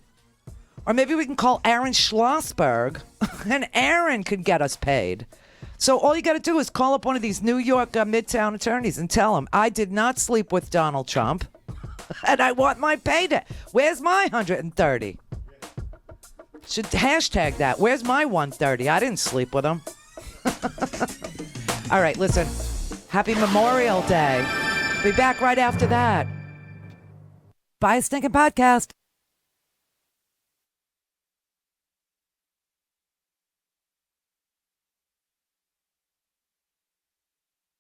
or maybe we can call Aaron Schlossberg, and Aaron could get us paid. So all you got to do is call up one of these New York Midtown attorneys and tell him, I did not sleep with Donald Trump, and I want my payday. Where's my 130? Should hashtag that. Where's my 130? I didn't sleep with him. All right, listen. Happy Memorial Day. Be back right after that. Buy a stinking podcast.